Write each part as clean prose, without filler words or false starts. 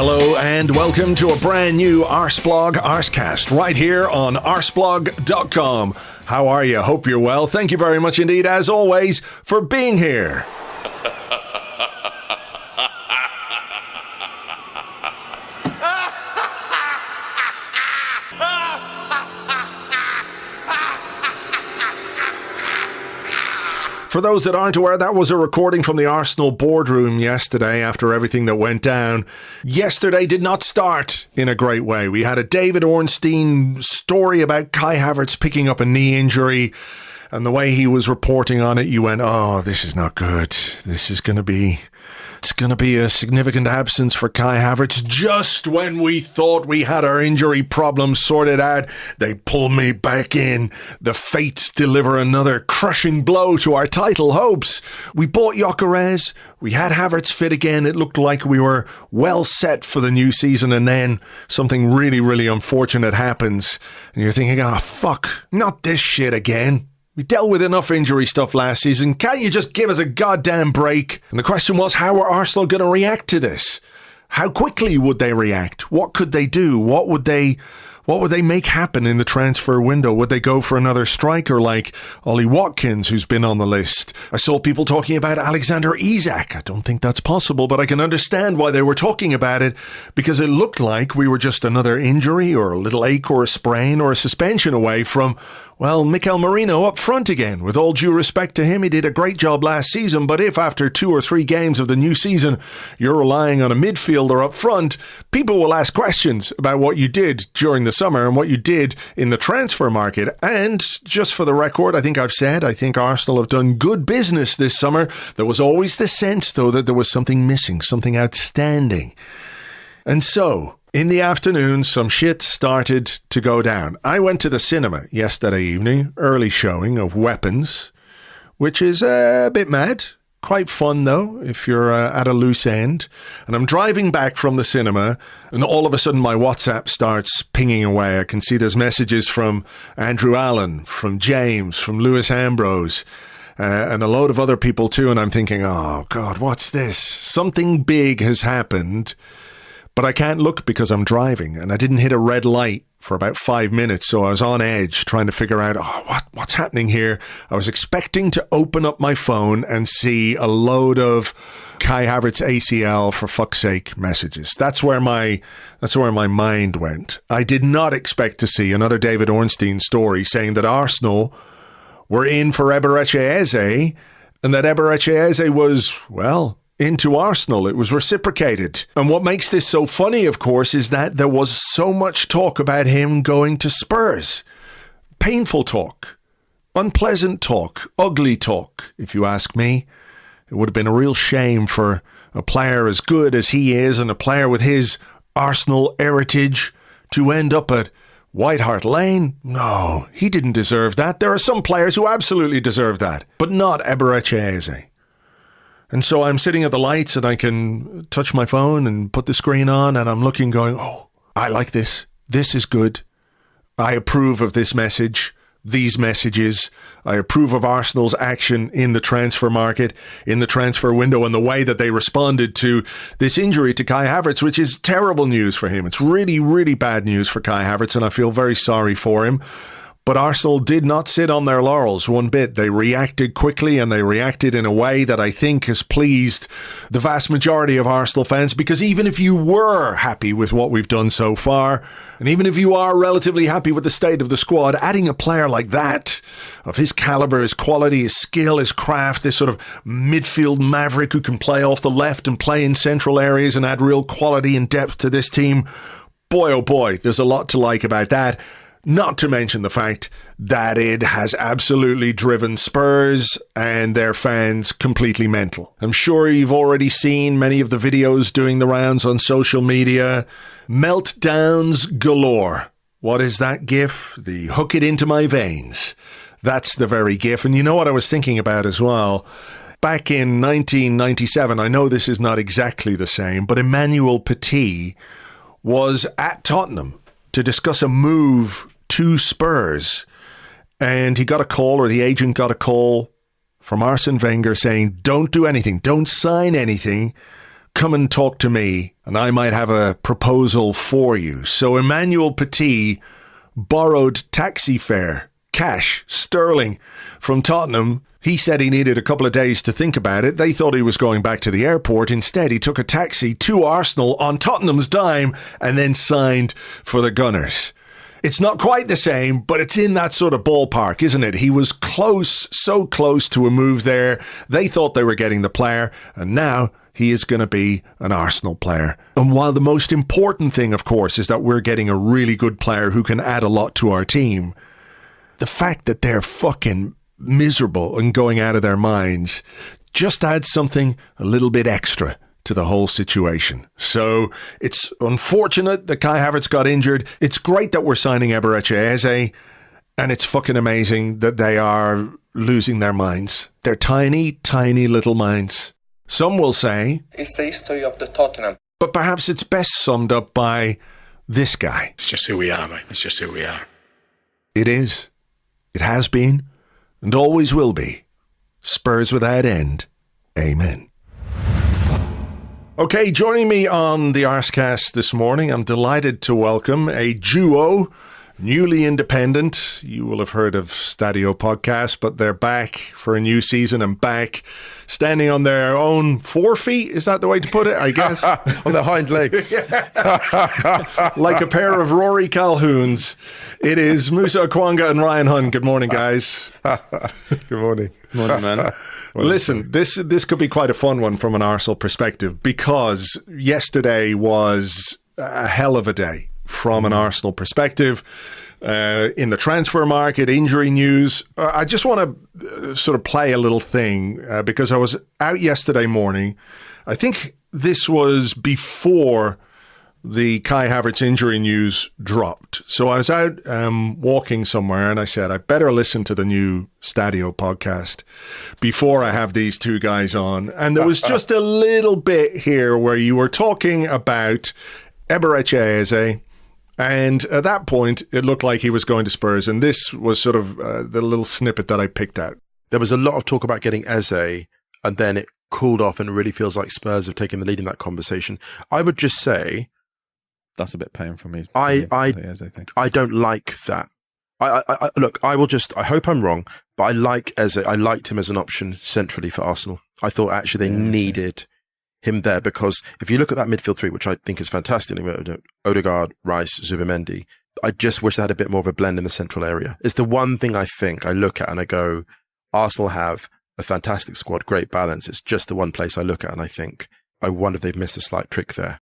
Hello and welcome to a brand new Arseblog Arsecast right here on arseblog.com. How are you? Hope you're well. Thank you very much indeed, as always, for being here. For those that aren't aware, that was a recording from the Arsenal boardroom yesterday after everything that went down. Yesterday did not start in a great way. We had a David Ornstein story about Kai Havertz picking up a knee injury, and the way he was reporting on it, you went, oh, this is not good. This is going to be... It's going to be a significant absence for Kai Havertz. Just when we thought we had our injury problem sorted out, they pull me back in. The fates deliver another crushing blow to our title hopes. We bought Gyökeres. We had Havertz fit again. It looked like we were well set for the new season, and then something really, really unfortunate happens. And you're thinking, oh, fuck, not this shit again. We dealt with enough injury stuff last season. Can't you just give us a goddamn break? And the question was, how are Arsenal going to react to this? How quickly would they react? What could they do? What would they make happen in the transfer window? Would they go for another striker like Ollie Watkins, who's been on the list? I saw people talking about Alexander Isak. I don't think that's possible, but I can understand why they were talking about it, because it looked like we were just another injury or a little ache or a sprain or a suspension away from, well, Mikel Merino up front again. With all due respect to him, he did a great job last season, but if after 2 or 3 games of the new season you're relying on a midfielder up front, people will ask questions about what you did during the summer and what you did in the transfer market. And just for the record, I think Arsenal have done good business this summer. There was always the sense, though, that there was something missing, something outstanding. And so, in the afternoon, some shit started to go down. I went to the cinema yesterday evening, early showing of Weapons, which is a bit mad. Quite fun, though, if you're at a loose end. And I'm driving back from the cinema, and all of a sudden my WhatsApp starts pinging away. I can see there's messages from Andrew Allen, from James, from Lewis Ambrose, and a load of other people too. And I'm thinking, oh, God, what's this? Something big has happened. But I can't look because I'm driving, and I didn't hit a red light for about 5 minutes, so I was on edge trying to figure out, what's happening here? I was expecting to open up my phone and see a load of Kai Havertz ACL for fuck's sake messages. That's where my mind went. I did not expect to see another David Ornstein story saying that Arsenal were in for Eberchi Eze, and that Eberechi Eze was, well, into Arsenal. It was reciprocated. And what makes this so funny, of course, is that there was so much talk about him going to Spurs. Painful talk, unpleasant talk, ugly talk, if you ask me. It would have been a real shame for a player as good as he is and a player with his Arsenal heritage to end up at White Hart Lane. No, he didn't deserve that. There are some players who absolutely deserve that, but not Eberechi Eze. And so I'm sitting at the lights and I can touch my phone and put the screen on, and I'm looking going, oh, I like this. This is good. I approve of this message, these messages. I approve of Arsenal's action in the transfer market, in the transfer window, and the way that they responded to this injury to Kai Havertz, which is terrible news for him. It's really, really bad news for Kai Havertz, and I feel very sorry for him. But Arsenal did not sit on their laurels one bit. They reacted quickly, and they reacted in a way that I think has pleased the vast majority of Arsenal fans, because even if you were happy with what we've done so far, and even if you are relatively happy with the state of the squad, adding a player like that, of his caliber, his quality, his skill, his craft, this sort of midfield maverick who can play off the left and play in central areas and add real quality and depth to this team, boy, oh boy, there's a lot to like about that. Not to mention the fact that it has absolutely driven Spurs and their fans completely mental. I'm sure you've already seen many of the videos doing the rounds on social media. Meltdowns galore. What is that gif? The hook it into my veins. That's the very gif. And you know what I was thinking about as well? Back in 1997, I know this is not exactly the same, but Emmanuel Petit was at Tottenham to discuss a move to Spurs, and he got a call, or the agent got a call from Arsene Wenger saying, don't do anything, don't sign anything, come and talk to me and I might have a proposal for you. So Emmanuel Petit borrowed taxi fare, cash, sterling, from Tottenham. He said he needed a couple of days to think about it. They thought he was going back to the airport. Instead, he took a taxi to Arsenal on Tottenham's dime and then signed for the Gunners. It's not quite the same, but it's in that sort of ballpark, isn't it? He was close, so close to a move there. They thought they were getting the player, and now he is going to be an Arsenal player. And while the most important thing, of course, is that we're getting a really good player who can add a lot to our team, the fact that they're fucking miserable and going out of their minds just adds something a little bit extra to the whole situation. So it's unfortunate that Kai Havertz got injured. It's great that we're signing Eberechi Eze, and it's fucking amazing that they are losing their minds. They're tiny, tiny little minds. Some will say it's the history of the Tottenham. But perhaps it's best summed up by this guy. It's just who we are, mate. It's just who we are. It is. It has been, and always will be. Spurs without end. Amen. Okay, joining me on the Arsecast this morning, I'm delighted to welcome a duo, newly independent. You will have heard of Stadio podcast, but they're back for a new season and back standing on their own 4 feet. Is that the way to put it, I guess? On their hind legs. Like a pair of Rory Calhouns. It is Musa, Okwonga and Ryan Hunn. Good morning, guys. Good morning. Morning, man. Listen, this could be quite a fun one from an Arsenal perspective, because yesterday was a hell of a day from an Arsenal perspective. In the transfer market, injury news. I just want to sort of play a little thing because I was out yesterday morning. I think this was before the Kai Havertz injury news dropped. So I was out walking somewhere and I said, I better listen to the new Stadio podcast before I have these two guys on. And there was just a little bit here where you were talking about Eberechi Eze. And at that point, it looked like he was going to Spurs. And this was sort of the little snippet that I picked out. There was a lot of talk about getting Eze, and then it cooled off, and it really feels like Spurs have taken the lead in that conversation. I would just say, that's a bit painful for me. I don't like that. Look, I hope I'm wrong, but I like Eze. I liked him as an option centrally for Arsenal. I thought actually they needed him there, because if you look at that midfield three, which I think is fantastic, Odegaard, Rice, Zubimendi, I just wish they had a bit more of a blend in the central area. It's the one thing I think I look at and I go, Arsenal have a fantastic squad, great balance. It's just the one place I look at and I think, I wonder if they've missed a slight trick there.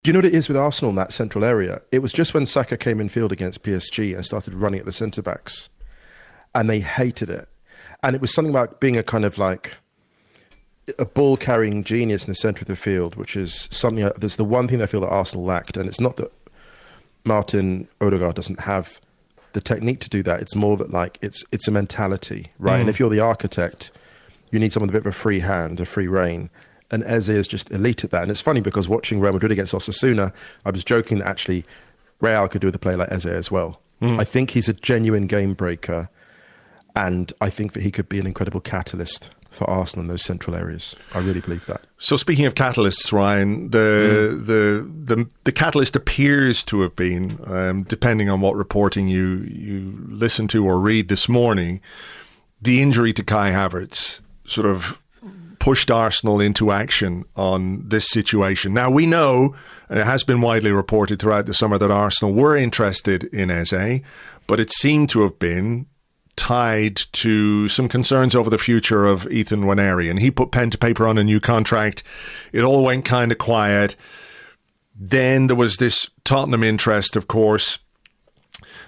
Do you know what it is with Arsenal in that central area? It was just when Saka came in field against PSG and started running at the centre-backs, and they hated it. And it was something about being a kind of like a ball-carrying genius in the centre of the field, which is something, there's the one thing I feel that Arsenal lacked, and it's not that Martin Odegaard doesn't have the technique to do that, it's more that like it's a mentality, right? And if you're the architect, you need someone with a bit of a free hand, a free rein, and Eze is just elite at that. And it's funny because watching Real Madrid against Osasuna, I was joking that actually Real could do with a player like Eze as well. I think he's a genuine game breaker, and I think that he could be an incredible catalyst for Arsenal in those central areas. I really believe that. So speaking of catalysts, Ryan, the catalyst appears to have been, depending on what reporting you listen to or read this morning, the injury to Kai Havertz sort of pushed Arsenal into action on this situation. Now we know, and it has been widely reported throughout the summer, that Arsenal were interested in Eze, but it seemed to have been tied to some concerns over the future of Ethan Nwaneri, and he put pen to paper on a new contract. It all went kind of quiet. Then there was this Tottenham interest, of course.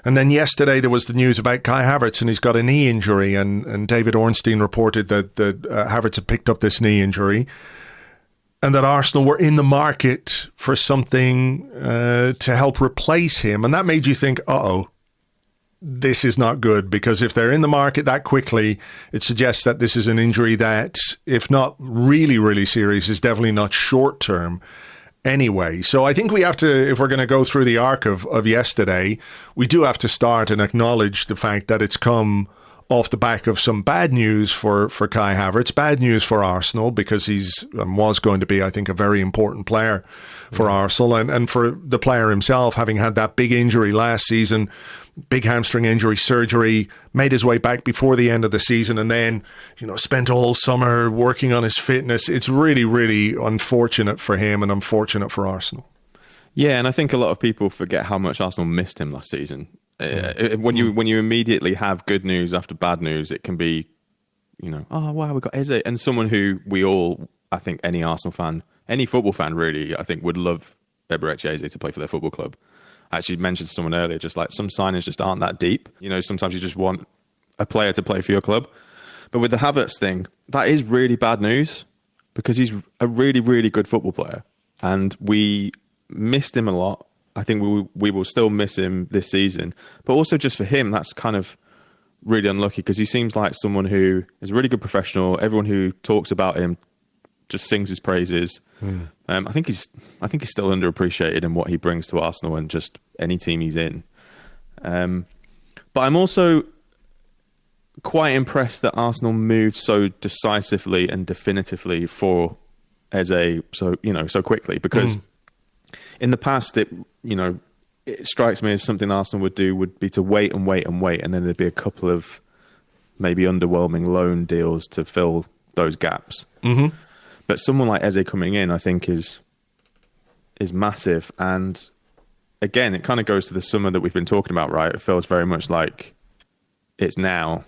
And then yesterday there was the news about Kai Havertz, and he's got a knee injury, and David Ornstein reported that Havertz had picked up this knee injury and that Arsenal were in the market for something to help replace him. And that made you think, this is not good, because if they're in the market that quickly, it suggests that this is an injury that, if not really, really serious, is definitely not short term anyway. So I think we have to, if we're going to go through the arc of yesterday, we do have to start and acknowledge the fact that it's come off the back of some bad news for Kai Havertz, bad news for Arsenal, because he's was going to be, I think, a very important player for Arsenal, and for the player himself, having had that big injury last season, big hamstring injury, surgery, made his way back before the end of the season, and then, spent all summer working on his fitness. It's really, really unfortunate for him and unfortunate for Arsenal. Yeah, and I think a lot of people forget how much Arsenal missed him last season. When you immediately have good news after bad news, it can be, oh wow, we got Eze, and someone who we all, I think, any Arsenal fan, any football fan really, I think, would love Eberechi Eze to play for their football club. I actually mentioned to someone earlier, just like some signings just aren't that deep. Sometimes you just want a player to play for your club. But with the Havertz thing, that is really bad news, because he's a really, really good football player, and we missed him a lot. I think we will still miss him this season, but also just for him, that's kind of really unlucky, because he seems like someone who is a really good professional. Everyone who talks about him just sings his praises. I think he's still underappreciated in what he brings to Arsenal and just any team he's in. But I'm also quite impressed that Arsenal moved so decisively and definitively for Eze so quickly, because in the past, it strikes me as something Arsenal would do would be to wait, and then there'd be a couple of maybe underwhelming loan deals to fill those gaps. Mm-hmm. But someone like Eze coming in, I think, is massive. And again, it kind of goes to the summer that we've been talking about, right? It feels very much like it's now.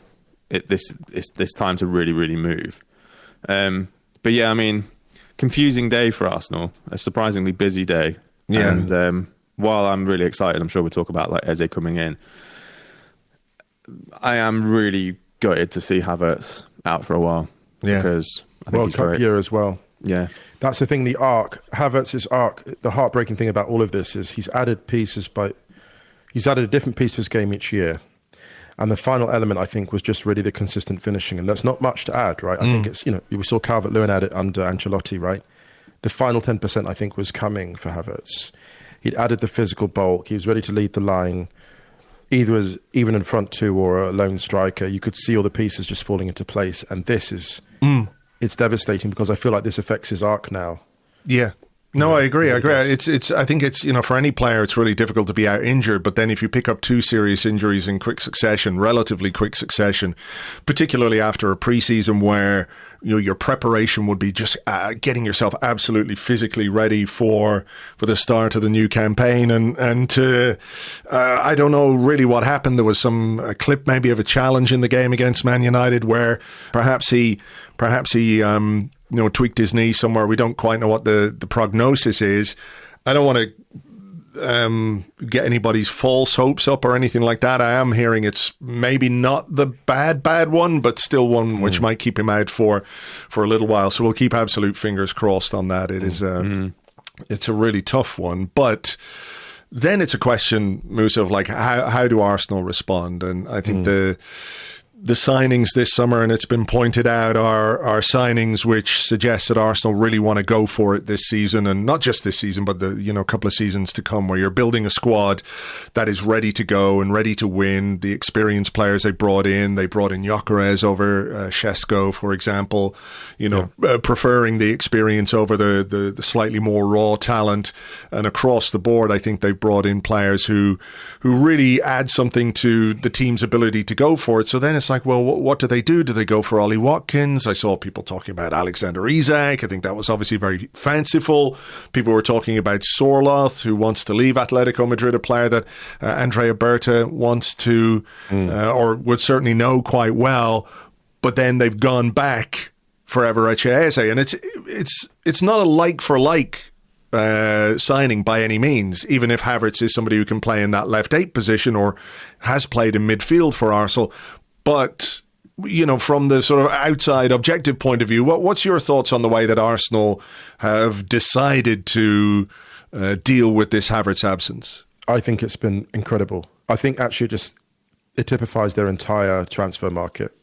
It's time to really, really move. But yeah, I mean, confusing day for Arsenal, a surprisingly busy day. Yeah. And while I'm really excited, I'm sure we'll talk about like Eze coming in, I am really gutted to see Havertz out for a while. Yeah. Because I think World Cup year as well. Yeah. That's the thing, Havertz's arc, the heartbreaking thing about all of this is he's added a different piece of his game each year. And the final element, I think, was just really the consistent finishing. And that's not much to add, right? I think it's, we saw Calvert-Lewin add it under Ancelotti, right? The final 10%, I think, was coming for Havertz. He'd added the physical bulk. He was ready to lead the line, even in front two or a lone striker. You could see all the pieces just falling into place. And this is, it's devastating, because I feel like this affects his arc now. Yeah. No, I agree. I think it's, for any player, it's really difficult to be out injured. But then if you pick up two serious injuries in relatively quick succession, particularly after a preseason where, your preparation would be just getting yourself absolutely physically ready for the start of the new campaign. And I don't know really what happened. There was a clip maybe of a challenge in the game against Man United where perhaps he tweaked his knee somewhere. We don't quite know what the prognosis is. I don't want to get anybody's false hopes up or anything like that. I am hearing it's maybe not the bad one, but still one which might keep him out for a little while. So we'll keep absolute fingers crossed on that. It is it's a really tough one, but then it's a question, Musa, of like how do Arsenal respond? And I think the signings this summer, and it's been pointed out, are signings which suggest that Arsenal really want to go for it this season, and not just this season, but the couple of seasons to come, where you're building a squad that is ready to go and ready to win. The experienced players they brought in Gyökeres over Šeško, for example, preferring the experience over the slightly more raw talent. And across the board, I think they've brought in players who really add something to the team's ability to go for it. So then it's like, well, what do they do? Do they go for Ollie Watkins? I saw people talking about Alexander Isak. I think that was obviously very fanciful. People were talking about Sorloth, who wants to leave Atletico Madrid, a player that Andrea Berta wants to, or would certainly know quite well. But then they've gone back for Eberechi Eze, and it's not a like for like signing by any means, even if Havertz is somebody who can play in that left 8 position or has played in midfield for Arsenal. But, from the sort of outside objective point of view, what's your thoughts on the way that Arsenal have decided to deal with this Havertz absence? I think it's been incredible. I think actually it typifies their entire transfer market.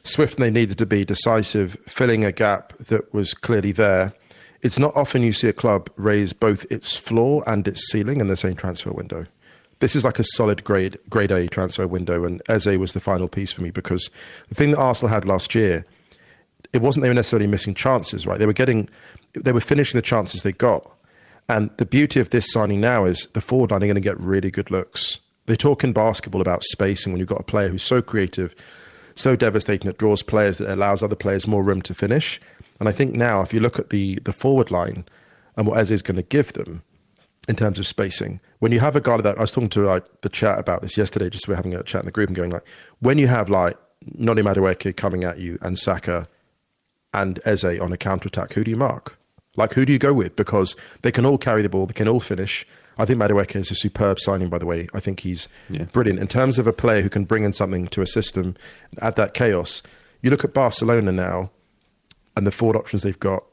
Swift, they needed to be decisive, filling a gap that was clearly there. It's not often you see a club raise both its floor and its ceiling in the same transfer window. this is like a solid grade A transfer window, and Eze was the final piece for me, because the thing that Arsenal had last year, it wasn't they were necessarily missing chances, right? They were finishing the chances they got. And the beauty of this signing now is the forward line are going to get really good looks. They talk in basketball about spacing when you've got a player who's so creative, so devastating, that draws players, that allows other players more room to finish. And I think now, if you look at the forward line and what Eze is going to give them in terms of spacing, when you have a guy like that, I was talking to the chat about this yesterday, just we're having a chat in the group and going like, when you have like Noni Madueke coming at you and Saka and Eze on a counter-attack, who do you mark? Like, who do you go with? Because they can all carry the ball, they can all finish. I think Madueke is a superb signing, by the way. I think he's brilliant. In terms of a player who can bring in something to a system and add that chaos, you look at Barcelona now and the forward options they've got,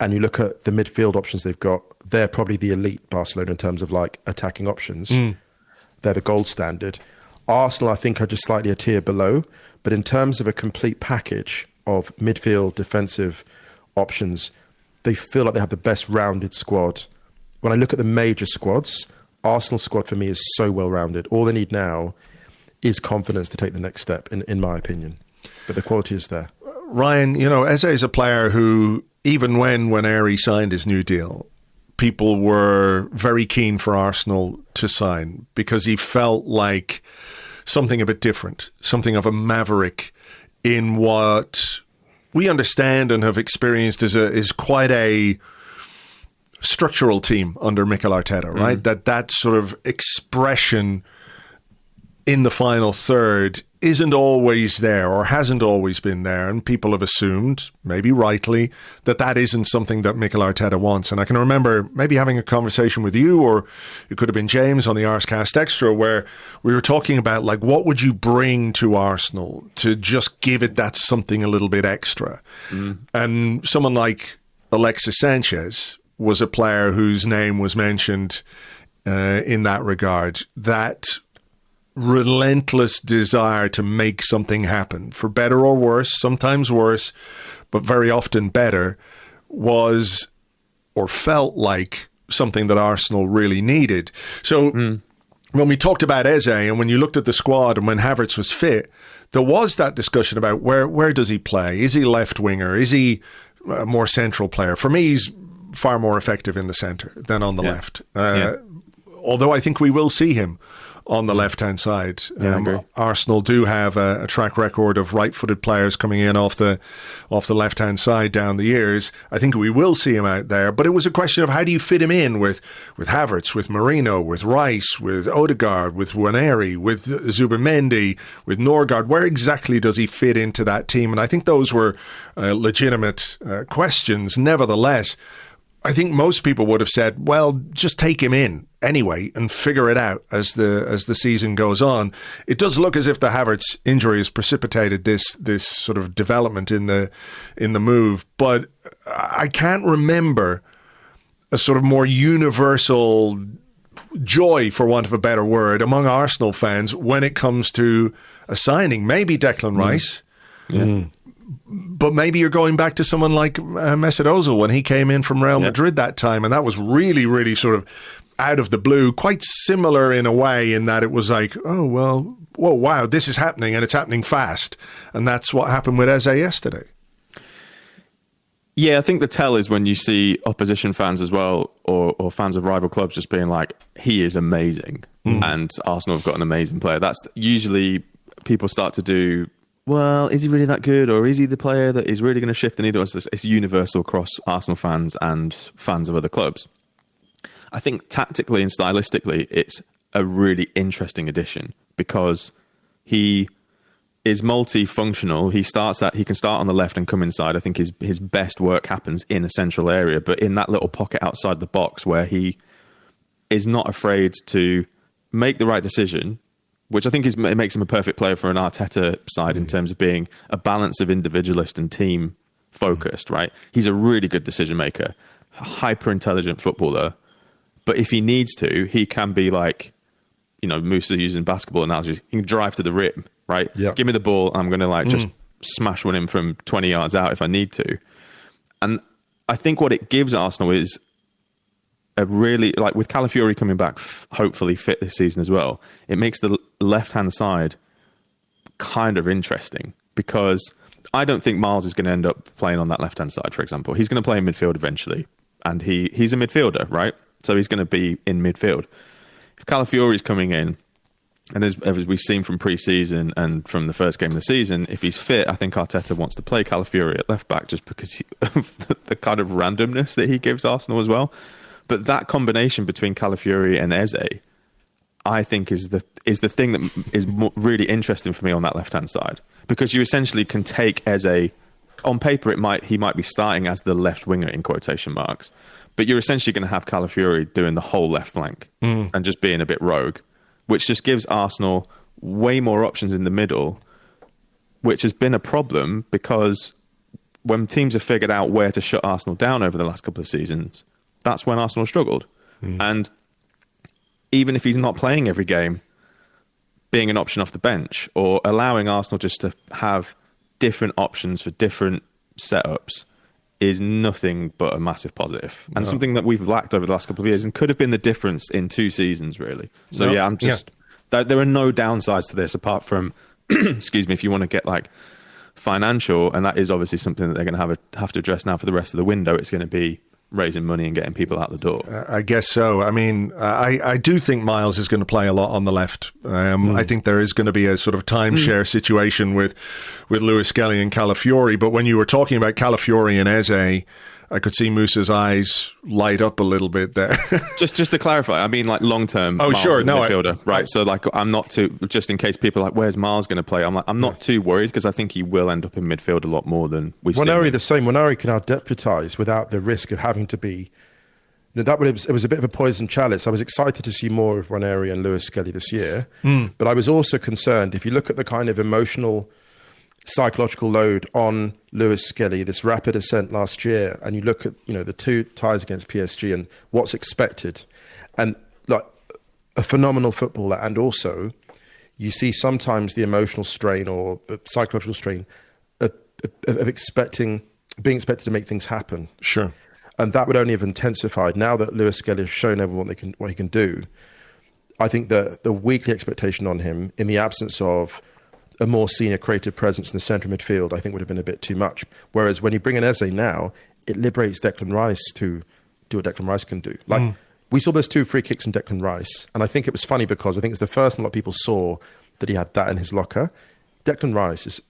and you look at the midfield options they've got, they're probably the elite Barcelona in terms of like attacking options. They're the gold standard. Arsenal, I think, are just slightly a tier below. But in terms of a complete package of midfield defensive options, they feel like they have the best rounded squad. When I look at the major squads, Arsenal's squad for me is so well rounded. All they need now is confidence to take the next step, in my opinion. But the quality is there. Ryan, Eze is a player who, even when Airy signed his new deal, people were very keen for Arsenal to sign because he felt like something a bit different, something of a maverick in what we understand and have experienced is quite a structural team under Mikel Arteta, right? That sort of expression in the final third isn't always there or hasn't always been there, and people have assumed, maybe rightly, that isn't something that Mikel Arteta wants. And I can remember maybe having a conversation with you, or it could have been James on the Arsecast Extra, where we were talking about like, what would you bring to Arsenal to just give it that something a little bit extra? And someone like Alexis Sanchez was a player whose name was mentioned in that regard, that relentless desire to make something happen, for better or worse, sometimes worse, but very often better, was or felt like something that Arsenal really needed. So when we talked about Eze and when you looked at the squad and when Havertz was fit, there was that discussion about where does he play? Is he left winger? Is he a more central player? For me, he's far more effective in the centre than on the left. Although I think we will see him on the left-hand side. Arsenal do have a track record of right-footed players coming in off the left-hand side down the years. I think we will see him out there, but it was a question of how do you fit him in with Havertz, with Marino, with Rice, with Odegaard, with Waneri, with Zubimendi, with Norgard. Where exactly does he fit into that team? And I think those were legitimate questions. Nevertheless, I think most people would have said, well, just take him in anyway and figure it out as the season goes on. It does look as if the Havertz injury has precipitated this sort of development in the move, but I can't remember a sort of more universal joy, for want of a better word, among Arsenal fans when it comes to a signing. Maybe Declan Rice. But maybe you're going back to someone like Mesut Ozil when he came in from Real Madrid that time, and that was really, really sort of out of the blue, quite similar in a way in that it was like, oh, well, whoa, wow, this is happening and it's happening fast. And that's what happened with Eze yesterday. Yeah, I think the tell is when you see opposition fans as well, or fans of rival clubs just being like, he is amazing, and Arsenal have got an amazing player. That's usually people start to do, well, is he really that good, or is he the player that is really going to shift the needle? It's universal across Arsenal fans and fans of other clubs. I think tactically and stylistically, it's a really interesting addition because he is multifunctional. He can start on the left and come inside. I think his best work happens in a central area, but in that little pocket outside the box where he is not afraid to make the right decision, which I think it makes him a perfect player for an Arteta side in terms of being a balance of individualist and team focused, right? He's a really good decision maker, hyper intelligent footballer, but if he needs to, he can be like, Musa using basketball analogies, he can drive to the rim, right? Yep. Give me the ball, I'm going to just smash one in from 20 yards out if I need to. And I think what it gives Arsenal is a really, like with Calafiori coming back, hopefully fit this season as well, it makes the left-hand side kind of interesting, because I don't think Miles is going to end up playing on that left-hand side, for example. He's going to play in midfield eventually, and he's a midfielder, right? So he's going to be in midfield. If Calafiori is coming in, and as we've seen from pre-season and from the first game of the season, if he's fit, I think Arteta wants to play Calafiori at left-back just because of the kind of randomness that he gives Arsenal as well. But that combination between Calafiori and Eze, I think is the thing that is really interesting for me on that left-hand side, because you essentially can take Eze, on paper he might be starting as the left winger in quotation marks, but you're essentially going to have Calafiori doing the whole left flank and just being a bit rogue, which just gives Arsenal way more options in the middle, which has been a problem because when teams have figured out where to shut Arsenal down over the last couple of seasons, that's when Arsenal struggled. And even if he's not playing every game, being an option off the bench or allowing Arsenal just to have different options for different setups is nothing but a massive positive, and something that we've lacked over the last couple of years and could have been the difference in 2 seasons, really. So there are no downsides to this apart from, excuse me, if you want to get like financial, and that is obviously something that they're going to have to address now for the rest of the window. It's going to be raising money and getting people out the door. I guess so. I mean, I do think Miles is going to play a lot on the left. I think there is going to be a sort of timeshare situation with Lewis Skelly and Calafiori. But when you were talking about Calafiori and Eze, I could see Musa's eyes light up a little bit there. just to clarify, I mean like long term. Oh, sure, no, midfielder, right? So like, I'm not too. Just in case people are like, where's Miles going to play? I'm not too worried, because I think he will end up in midfield a lot more than we've seen. The same. Wanari can now deputise without the risk of having to be. It was a bit of a poison chalice. I was excited to see more of Wanari and Lewis Skelly this year, but I was also concerned. If you look at the kind of emotional, psychological load on Lewis Skelly, this rapid ascent last year, and you look at the 2 ties against PSG and what's expected, and like a phenomenal footballer, and also you see sometimes the emotional strain or the psychological strain of being expected to make things happen. Sure. And that would only have intensified now that Lewis Skelly has shown everyone what he can do. I think the weekly expectation on him, in the absence of a more senior creative presence in the centre midfield, I think would have been a bit too much. Whereas when you bring in Eze now, it liberates Declan Rice to do what Declan Rice can do. Like we saw those 2 free kicks from Declan Rice, and I think it was funny because I think it's the first time a lot of people saw that he had that in his locker. Declan Rice is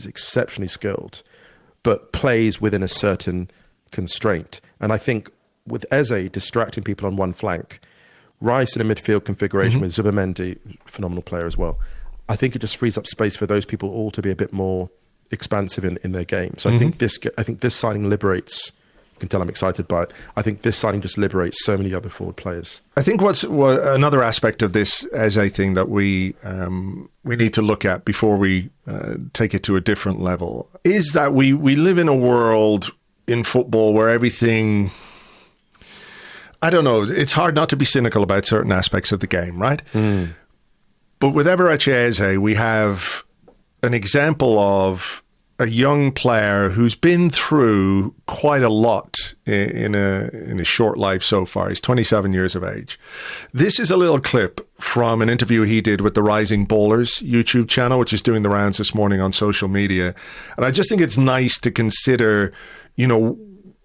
exceptionally skilled, but plays within a certain constraint. And I think with Eze distracting people on one flank, Rice in a midfield configuration with Zubimendi, phenomenal player as well, I think it just frees up space for those people all to be a bit more expansive in their game. So I think this signing liberates. You can tell I'm excited by it. I think this signing just liberates so many other forward players. I think what another aspect of this Eze thing that we need to look at before we take it to a different level is that we live in a world in football where everything, I don't know, it's hard not to be cynical about certain aspects of the game, right? But with Eberechi Eze, we have an example of a young player who's been through quite a lot in his short life so far. He's 27 years of age. This is a little clip from an interview he did with the Rising Bowlers YouTube channel, which is doing the rounds this morning on social media. And I just think it's nice to consider,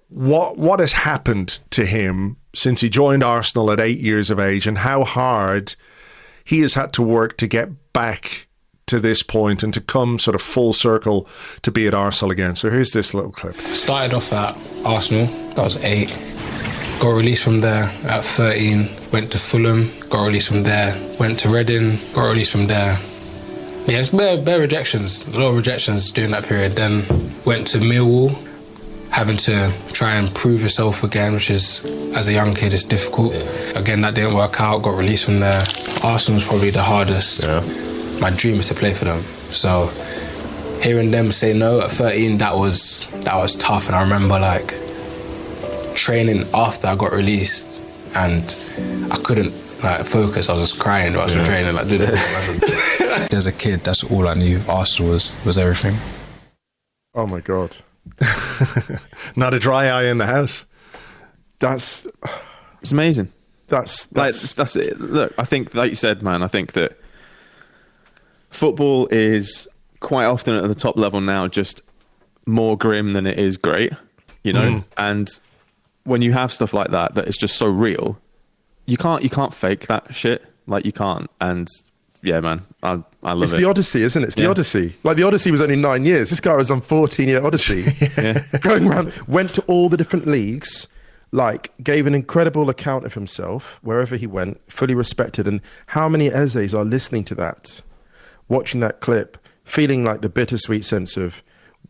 what has happened to him since he joined Arsenal at 8 years of age, and how hard he has had to work to get back to this point and to come sort of full circle to be at Arsenal again. So here's this little clip. Started off at Arsenal, that was 8. Got released from there at 13. Went to Fulham, got released from there. Went to Reading, got released from there. Yeah, it's bare rejections, a lot of rejections during that period. Then went to Millwall, having to try and prove yourself again, which is, as a young kid, is difficult. Again, that didn't work out, got released from there. Arsenal was probably the hardest. Yeah. My dream is to play for them. So hearing them say no at 13, that was tough. And I remember like training after I got released, and I couldn't focus. I was just crying while I was training. As a kid, that's all I knew. Arsenal was everything. Oh my God. Not a dry eye in the house. It's amazing. That's it. Look, I think, like you said, man, I think that football is quite often at the top level now just more grim than it is great, you know? And when you have stuff like that is just so real, you can't fake that shit. Like, you can't. And yeah, man, I love it. It's the Odyssey, isn't it? It's the Odyssey. Like, the Odyssey was only 9 years. This guy was on 14-year Odyssey. Going around, went to all the different leagues, like, gave an incredible account of himself wherever he went, fully respected. And how many Ezes are listening to that, watching that clip, feeling like the bittersweet sense of,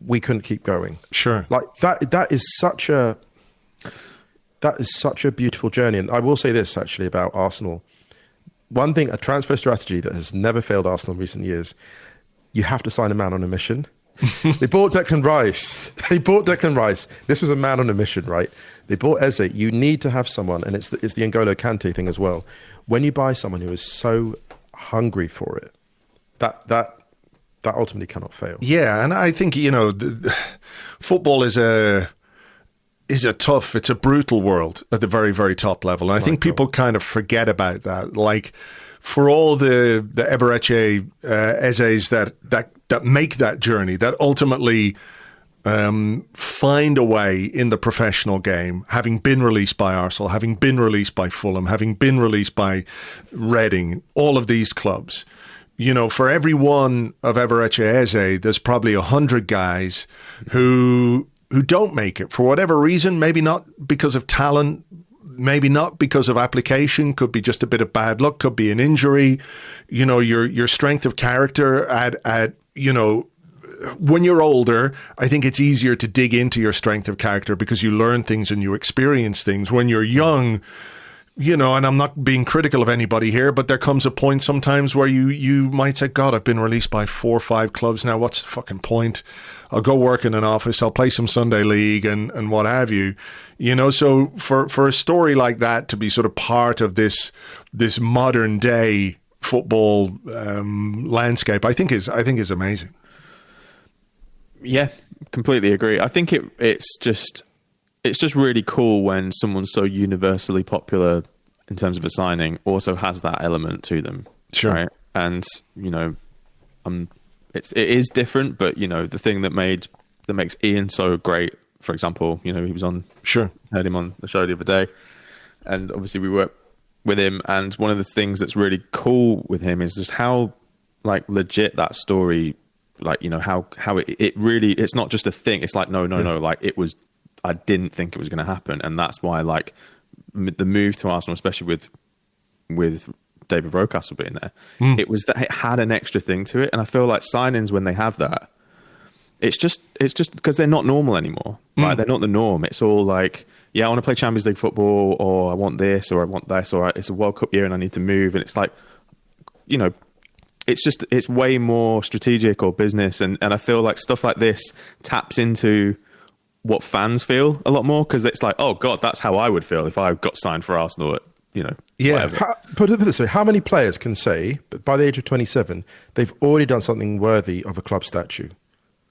we couldn't keep going. Sure. Like, that is such a beautiful journey. And I will say this, actually, about Arsenal. One thing, a transfer strategy that has never failed Arsenal in recent years, you have to sign a man on a mission. They bought Declan Rice. This was a man on a mission, right? They bought Eze. You need to have someone, and it's the N'Golo Kante thing as well. When you buy someone who is so hungry for it, that ultimately cannot fail. Yeah, and I think, you know, football is a tough, it's a brutal world at the very, very top level. And I think people kind of forget about that. Like, for all the Eberechi Ezes that make that journey, that ultimately find a way in the professional game, having been released by Arsenal, having been released by Fulham, having been released by Reading, all of these clubs. You know, for every one of Eberechi Eze, there's probably 100 guys who don't make it for whatever reason. Maybe not because of talent, maybe not because of application. Could be just a bit of bad luck. Could be an injury. You know, your strength of character at you know, when you're older, I think it's easier to dig into your strength of character because you learn things and you experience things. When you're young, you know, and I'm not being critical of anybody here, but there comes a point sometimes where you might say, God, I've been released by 4 or 5 clubs now. What's the fucking point? I'll go work in an office. I'll play some Sunday league and what have you. You know, so for a story like that to be sort of part of this modern day football landscape, I think is amazing. Yeah, completely agree. I think it's just really cool when someone so universally popular in terms of a signing also has that element to them. Sure. Right? And, you know, it is different, but, you know, the thing that makes Ian so great, for example, you know, he was on, heard him on the show the other day, and obviously we work with him, and one of the things that's really cool with him is just how, like, legit that story, like, you know, how it really, it's not just a thing. It's like, no, like, it was, I didn't think it was going to happen, and that's why, like, the move to Arsenal, especially with David Rocastle being there, it was that it had an extra thing to it, and I feel like signings, when they have that, it's just because they're not normal anymore. Right? They're not the norm. It's all like, yeah, I want to play Champions League football, or I want this, or I want this, or it's a World Cup year and I need to move, and it's like, you know, it's way more strategic or business, and I feel like stuff like this taps into what fans feel a lot more, because it's like, oh God, that's how I would feel if I got signed for Arsenal at, you know, put it this way, how many players can say, but by the age of 27, they've already done something worthy of a club statue?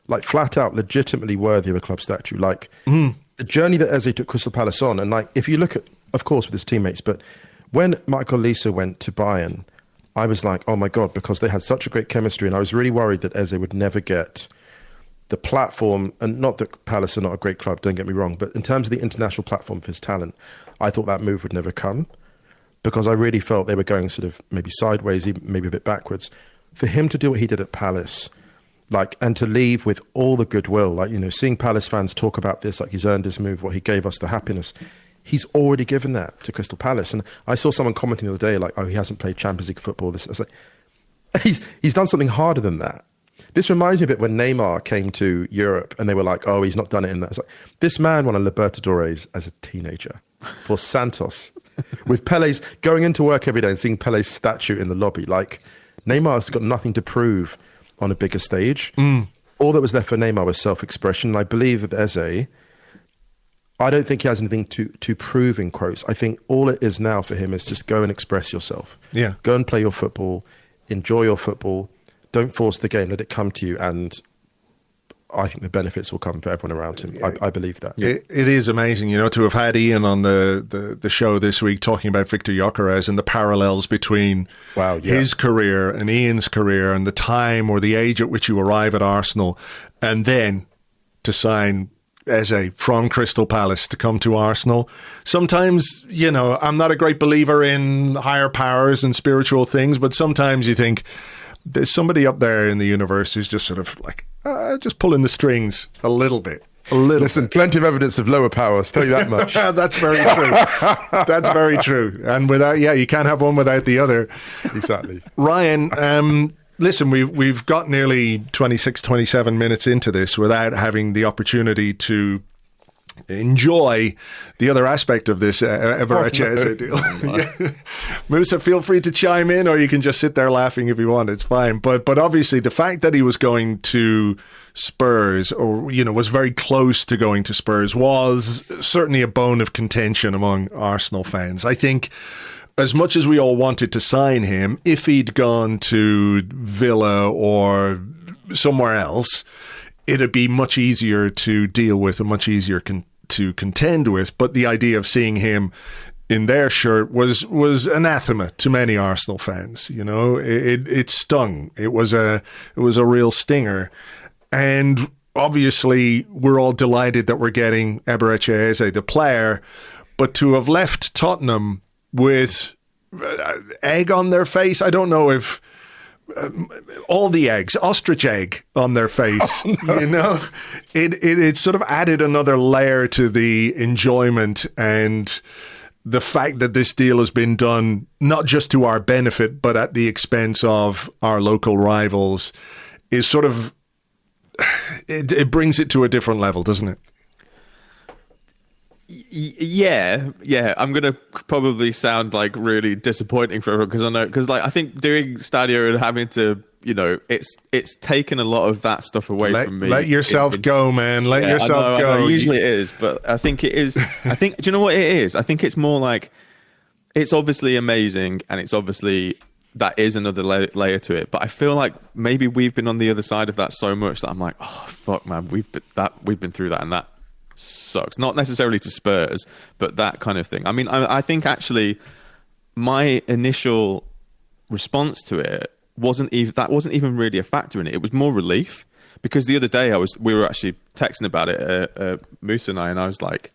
Like, flat out, legitimately worthy of a club statue. Like, the journey that Eze took Crystal Palace on, and like, if you look at, of course, with his teammates, but when Michael Arteta went to Bayern, I was like, oh my God, because they had such a great chemistry, and I was really worried that Eze would never get the platform, and not that Palace are not a great club, don't get me wrong, but in terms of the international platform for his talent, I thought that move would never come, because I really felt they were going sort of maybe sideways, maybe a bit backwards. For him to do what he did at Palace, like, and to leave with all the goodwill, like, you know, seeing Palace fans talk about this, like, he's earned his move, what he gave us, the happiness, he's already given that to Crystal Palace. And I saw someone commenting the other day, like, oh, he hasn't played Champions League football. This, I was like, he's done something harder than that. This reminds me a bit when Neymar came to Europe and they were like, oh, he's not done it in that. It's like, this man won a Libertadores as a teenager for Santos, with Pele's going into work every day and seeing Pele's statue in the lobby. Like, Neymar's got nothing to prove on a bigger stage. All that was left for Neymar was self-expression. And I believe that Eze, I don't think he has anything to prove, in quotes. I think all it is now for him is just go and express yourself. Yeah. Go and play your football, enjoy your football. Don't force the game, let it come to you. And I think the benefits will come for everyone around him. I believe that. It is amazing, to have had Ian on the show this week talking about Victor Gyökeres and the parallels between his career and Ian's career and the time or the age at which you arrive at Arsenal, and then to sign Eze from Crystal Palace to come to Arsenal. Sometimes, I'm not a great believer in higher powers and spiritual things, but sometimes you think there's somebody up there in the universe who's just sort of like, just pulling the strings a little bit. Listen, plenty of evidence of lower powers, tell you that much. That's very true. That's very true. And you can't have one without the other. Exactly. Ryan, listen, we've got nearly 26, 27 minutes into this without having the opportunity to enjoy the other aspect of this Eberechi Eze deal. Musa, feel free to chime in, or you can just sit there laughing if you want. It's fine. But obviously the fact that he was going to Spurs, or was very close to going to Spurs, was certainly a bone of contention among Arsenal fans. I think as much as we all wanted to sign him, if he'd gone to Villa or somewhere else, it'd be much easier to deal with and much easier to contend with. But the idea of seeing him in their shirt was anathema to many Arsenal fans. It stung. It was a real stinger. And obviously, we're all delighted that we're getting Eberechi Eze, the player. But to have left Tottenham with egg on their face, I don't know if all the eggs, ostrich egg on their face, it sort of added another layer to the enjoyment, and the fact that this deal has been done not just to our benefit but at the expense of our local rivals is sort of, it brings it to a different level, doesn't it? Yeah. I'm gonna probably sound like really disappointing for everyone because I think doing Stadio and having to, it's taken a lot of that stuff away from me. Let yourself go, man. Let yourself go. I know, usually it is, but I think it is. Do you know what it is? I think it's more like, it's obviously amazing, and it's obviously that is another layer to it. But I feel like maybe we've been on the other side of that so much that I'm like, oh fuck, man, we've been through that, and that sucks. Not necessarily to Spurs, but that kind of thing. I mean, I think actually my initial response to it wasn't even really a factor in it. It was more relief, because the other day we were actually texting about it, Musa and I was like,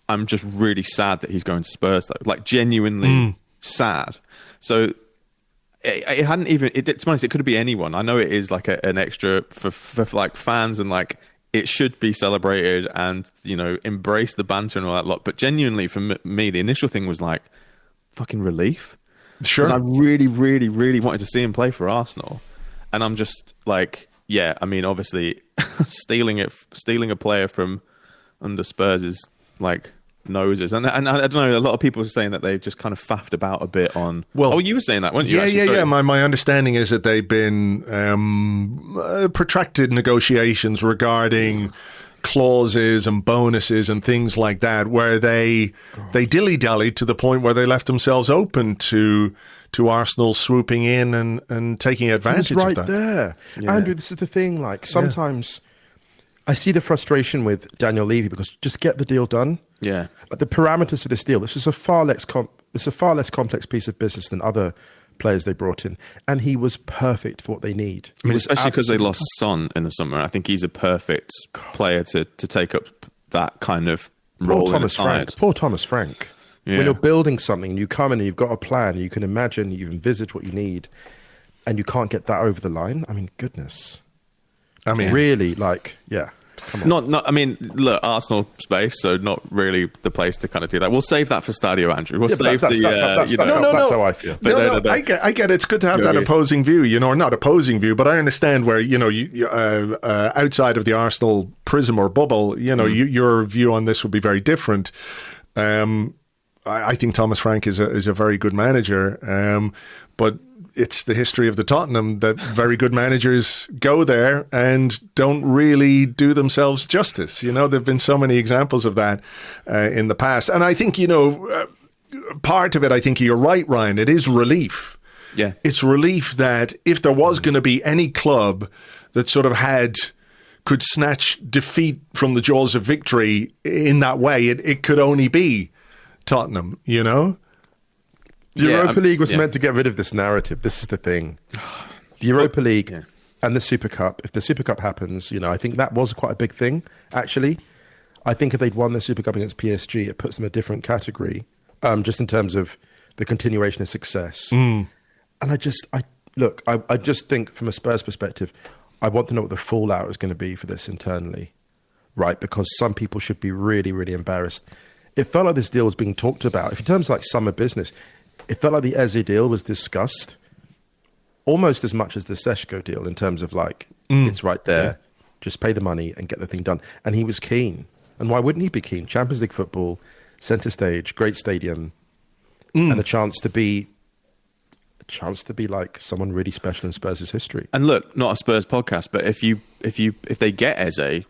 I'm just really sad that he's going to Spurs, though. Like, genuinely sad. So it hadn't even, to be honest, it could be anyone. I know it is like an extra for like fans, and like it should be celebrated and, embrace the banter and all that lot. But genuinely, for me, the initial thing was like fucking relief. Sure. Because I really, really, really wanted to see him play for Arsenal. And I'm just like, yeah, I mean, obviously, stealing a player from under Spurs is like noses. And I don't know, a lot of people are saying that they just kind of faffed about a bit on... Well, you were saying that, weren't you? Yeah. My understanding is that they've been protracted negotiations regarding clauses and bonuses and things like that, where they dilly-dallied to the point where they left themselves open to Arsenal swooping in and taking advantage of that. Right there. Yeah. Andrew, this is the thing, like, sometimes I see the frustration with Daniel Levy, because just get the deal done. Yeah. But the parameters for this deal, this is a far less complex piece of business than other players they brought in, and he was perfect for what they need. I mean, especially because they lost Son in the summer. I think he's a perfect player to take up that kind of role in the side. Poor Thomas Frank. Yeah. When you're building something and you come in and you've got a plan, you can imagine, you envisage what you need, and you can't get that over the line. I mean, goodness. I mean, really, like, yeah. Come on. Not. I mean, look, Arsenal space, so not really the place to kind of do that. We'll save that for Stadio, Andrew. We'll save that's how I feel. No, I get it. It's good to have that opposing view, or not opposing view, but I understand where, you outside of the Arsenal prism or bubble, your view on this would be very different. I think Thomas Frank is a very good manager, but it's the history of the Tottenham that very good managers go there and don't really do themselves justice. There've been so many examples of that in the past. And I think, part of it, I think you're right, Ryan, it is relief. Yeah. It's relief that if there was going to be any club that sort of had could snatch defeat from the jaws of victory in that way, it could only be Tottenham, you know? The Europa League was meant to get rid of this narrative. This is the thing. The Europa League and the Super Cup, if the Super Cup happens, you know, I think that was quite a big thing, actually. I think if they'd won the Super Cup against PSG, it puts them in a different category, just in terms of the continuation of success. And I just think from a Spurs perspective, I want to know what the fallout is going to be for this internally, right? Because some people should be really, really embarrassed. It felt like this deal was being talked about. If in terms of like summer business, it felt like the Eze deal was discussed almost as much as the Seshko deal in terms of like, it's right there, just pay the money and get the thing done. And he was keen. And why wouldn't he be keen? Champions League football, centre stage, great stadium, and a chance to be like someone really special in Spurs' history. And look, not a Spurs podcast, but if they get Eze,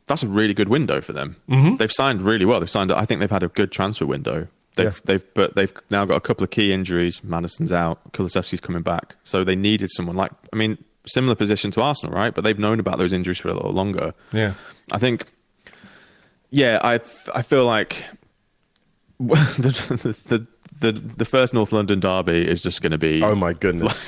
that's a really good window for them. They've signed really well. I think they've had a good transfer window. They've now got a couple of key injuries. Madison's out, Kulusevski's coming back. So they needed someone similar position to Arsenal, right? But they've known about those injuries for a little longer. Yeah. I think, I feel like the first North London derby is just going to be... Oh my goodness.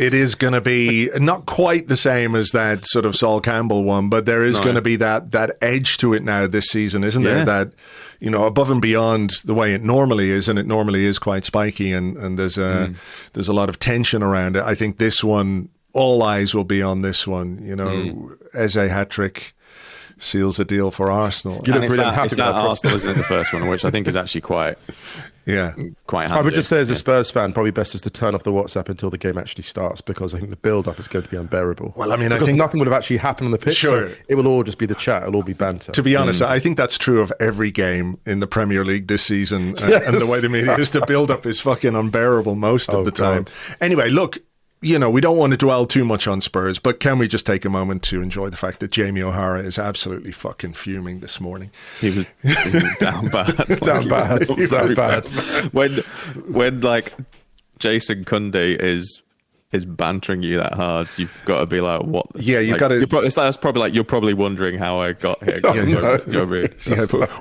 It is going to be not quite the same as that sort of Sol Campbell one, but there is going to be that edge to it now this season, isn't there? That, you know, above and beyond the way it normally is, and it normally is quite spiky, and there's a lot of tension around it. I think this one, all eyes will be on this one. You know, Eze hat-trick seals the deal for Arsenal. And it's at Arsenal, isn't it, the first one, which I think is actually quite handy. I would just say as a Spurs fan, probably best is to turn off the WhatsApp until the game actually starts, because I think the build-up is going to be unbearable. Well, I mean, I think nothing would have actually happened on the pitch. Sure. So it will all just be the chat. It'll all be banter. To be honest, I think that's true of every game in the Premier League this season. And the way the media is, the build-up is fucking unbearable most of the time. God. Anyway, look, you know, we don't want to dwell too much on Spurs, but can we just take a moment to enjoy the fact that Jamie O'Hara is absolutely fucking fuming this morning? He was down bad. down bad. When like Jason Cundy is bantering you that hard, you've got to be like, what? Yeah, you've got to... That's probably like, you're probably wondering how I got here. You're rude.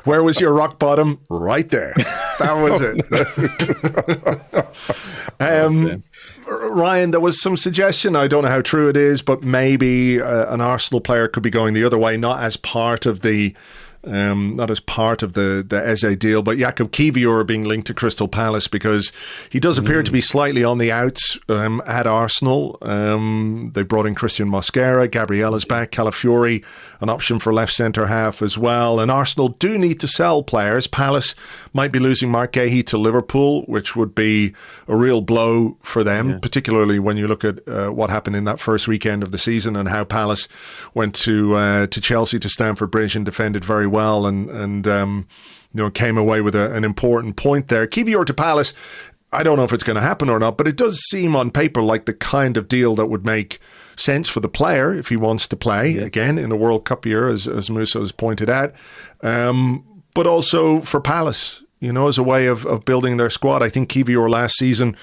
Where was your rock bottom? Right there. That was it. Ryan, there was some suggestion, I don't know how true it is, but maybe an Arsenal player could be going the other way, not as part of the Eze deal, but Jakub Kiwior being linked to Crystal Palace, because he does appear to be slightly on the outs at Arsenal. They brought in Christian Mosquera, Gabriella's back, Calafiori, an option for left centre half as well. And Arsenal do need to sell players. Palace might be losing Mark Gahey to Liverpool, which would be a real blow for them, particularly when you look at what happened in that first weekend of the season and how Palace went to Chelsea, to Stamford Bridge, and defended very well and you know, came away with an important point there. Kiwior to Palace, I don't know if it's going to happen or not, but it does seem on paper like the kind of deal that would make sense for the player if he wants to play again in a World Cup year, as Musa has pointed out, but also for Palace, you know, as a way of building their squad. I think Kiwior last season,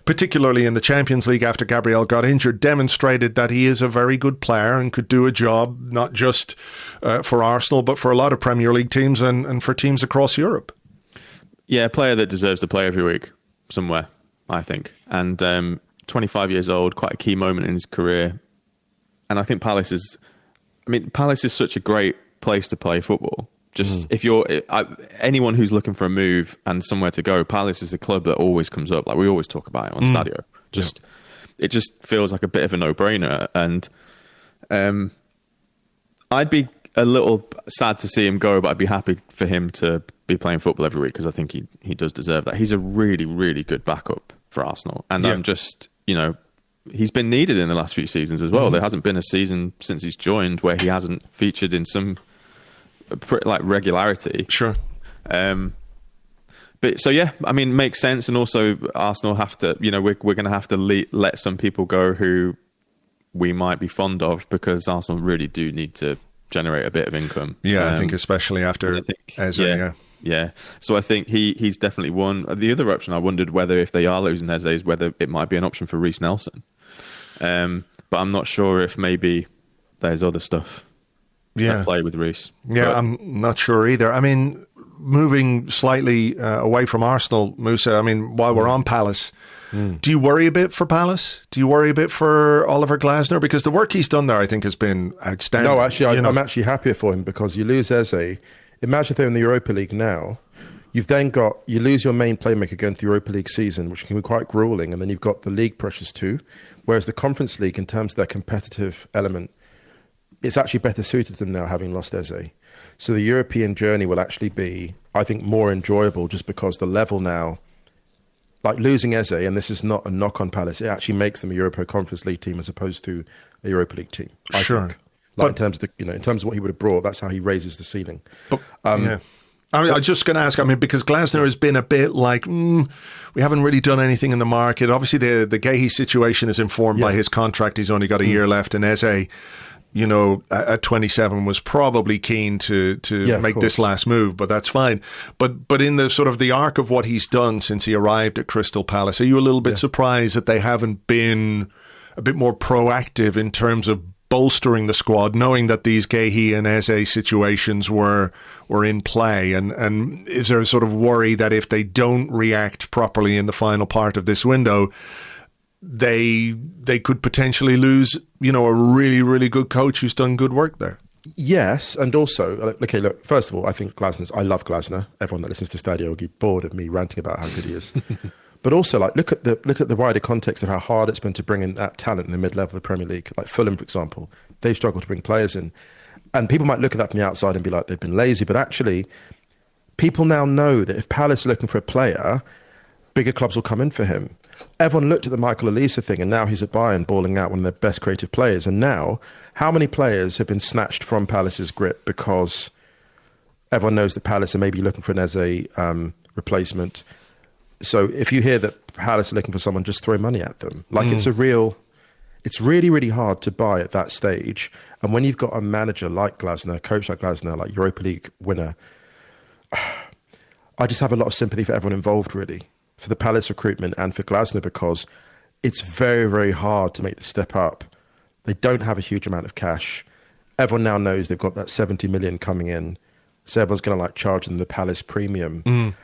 particularly in the Champions League after Gabriel got injured, demonstrated that he is a very good player and could do a job, not just for Arsenal, but for a lot of Premier League teams and for teams across Europe. Yeah, a player that deserves to play every week somewhere, I think. And 25 years old, quite a key moment in his career. And I think Palace is such a great place to play football. Just if you're anyone who's looking for a move and somewhere to go, Palace is a club that always comes up. Like we always talk about it on Stadio. It just feels like a bit of a no-brainer. And I'd be a little sad to see him go, but I'd be happy for him to be playing football every week, because I think he does deserve that. He's a really, really good backup for Arsenal. And I'm just, you know, he's been needed in the last few seasons as well. There hasn't been a season since he's joined where he hasn't featured in some like regularity. Sure. But so yeah, I mean, makes sense. And also Arsenal have to, you know, we're going to have to let some people go who we might be fond of, because Arsenal really do need to generate a bit of income. Yeah, I think especially after Eze. Yeah. So I think he's definitely one. The other option, I wondered whether if they are losing Eze, is whether it might be an option for Reece Nelson. But I'm not sure if maybe there's other stuff play with Reece. Yeah, but I'm not sure either. I mean, moving slightly away from Arsenal, Musa, I mean, while we're on Palace, do you worry a bit for Palace? Do you worry a bit for Oliver Glasner? Because the work he's done there, I think, has been outstanding. No, actually, I'm actually happier for him because you lose Eze. Imagine if they're in the Europa League now. You lose your main playmaker going to the Europa League season, which can be quite grueling, and then you've got the league pressures too. Whereas the Conference League, in terms of their competitive element, it's actually better suited to them now, having lost Eze. So the European journey will actually be, I think, more enjoyable just because the level now, like losing Eze, and this is not a knock on Palace, it actually makes them a Europa Conference League team as opposed to a Europa League team. I think. Like in terms of in terms of what he would have brought, that's how he raises the ceiling. But, yeah. I mean, I was just going to ask, because Glasner has been a bit like, we haven't really done anything in the market. Obviously, the Guehi situation is informed by his contract. He's only got a year left. And Eze, at 27 was probably keen to make this last move, but that's fine. But in the sort of the arc of what he's done since he arrived at Crystal Palace, are you a little bit surprised that they haven't been a bit more proactive in terms of bolstering the squad, knowing that these Guehi and Eze situations were in play? And is there a sort of worry that if they don't react properly in the final part of this window, they could potentially lose, a really, really good coach who's done good work there? Yes, and also, okay, look, first of all, I love Glasner. Everyone that listens to Stadio will get bored of me ranting about how good he is. But also, look at the wider context of how hard it's been to bring in that talent in the mid-level of the Premier League. Like Fulham, for example, they've struggled to bring players in. And people might look at that from the outside and be like, they've been lazy. But actually, people now know that if Palace are looking for a player, bigger clubs will come in for him. Everyone looked at the Mikel Arteta thing, and now he's at Bayern balling out one of their best creative players. And now, how many players have been snatched from Palace's grip because everyone knows that Palace are maybe looking for an Eze replacement? So if you hear that Palace are looking for someone, just throw money at them. It's really, really hard to buy at that stage. And when you've got a manager like Glasner, a coach like Glasner, like Europa League winner, I just have a lot of sympathy for everyone involved, really, for the Palace recruitment and for Glasner, because it's very, very hard to make the step up. They don't have a huge amount of cash. Everyone now knows they've got that 70 million coming in. So everyone's going to charge them the Palace premium.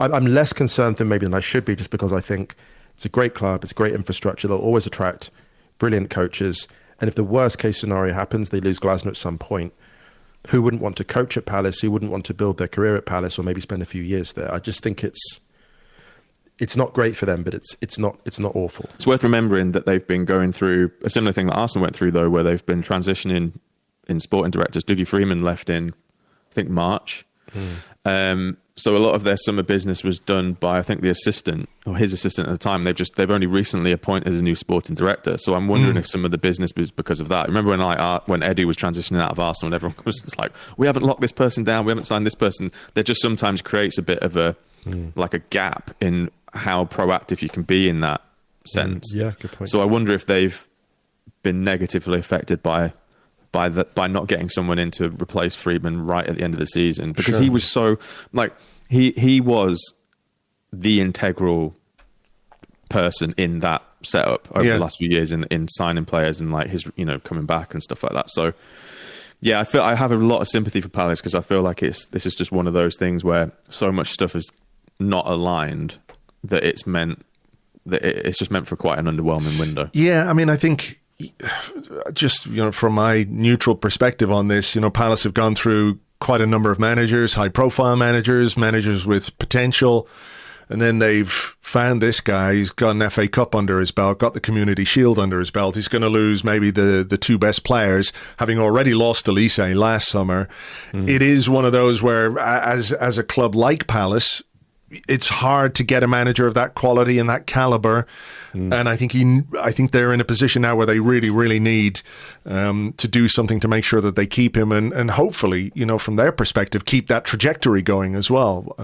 I'm less concerned than I should be, just because I think it's a great club, it's great infrastructure, they'll always attract brilliant coaches. And if the worst case scenario happens, they lose Glasner at some point, who wouldn't want to coach at Palace? Who wouldn't want to build their career at Palace or maybe spend a few years there? I just think it's not great for them, but it's not awful. It's worth remembering that they've been going through a similar thing that Arsenal went through, though, where they've been transitioning in sporting directors. Dougie Freeman left in, I think, March. So a lot of their summer business was done by, I think, the assistant or his assistant at the time. They've only recently appointed a new sporting director. So I'm wondering if some of the business was because of that. Remember when Eddie was transitioning out of Arsenal and everyone was just like, we haven't locked this person down, we haven't signed this person. There just sometimes creates a bit of a gap in how proactive you can be in that sense. Yeah, good point. So I wonder if they've been negatively affected by not getting someone in to replace Freeman right at the end of the season, because he was so he was the integral person in that setup over the last few years in signing players and his coming back and stuff like that. So yeah, I have a lot of sympathy for Palace, because I feel like this is just one of those things where so much stuff is not aligned that it's just meant for quite an underwhelming window. Yeah, I mean, I think, just from my neutral perspective on this, Palace have gone through quite a number of managers, high profile managers with potential, and then they've found this guy. He's got an FA Cup under his belt, got the Community Shield under his belt. He's going to lose maybe the two best players, having already lost Elise last summer. It is one of those where, as a club like Palace, it's hard to get a manager of that quality and that caliber. And I think they're in a position now where they really, really need to do something to make sure that they keep him and hopefully, from their perspective, keep that trajectory going as well.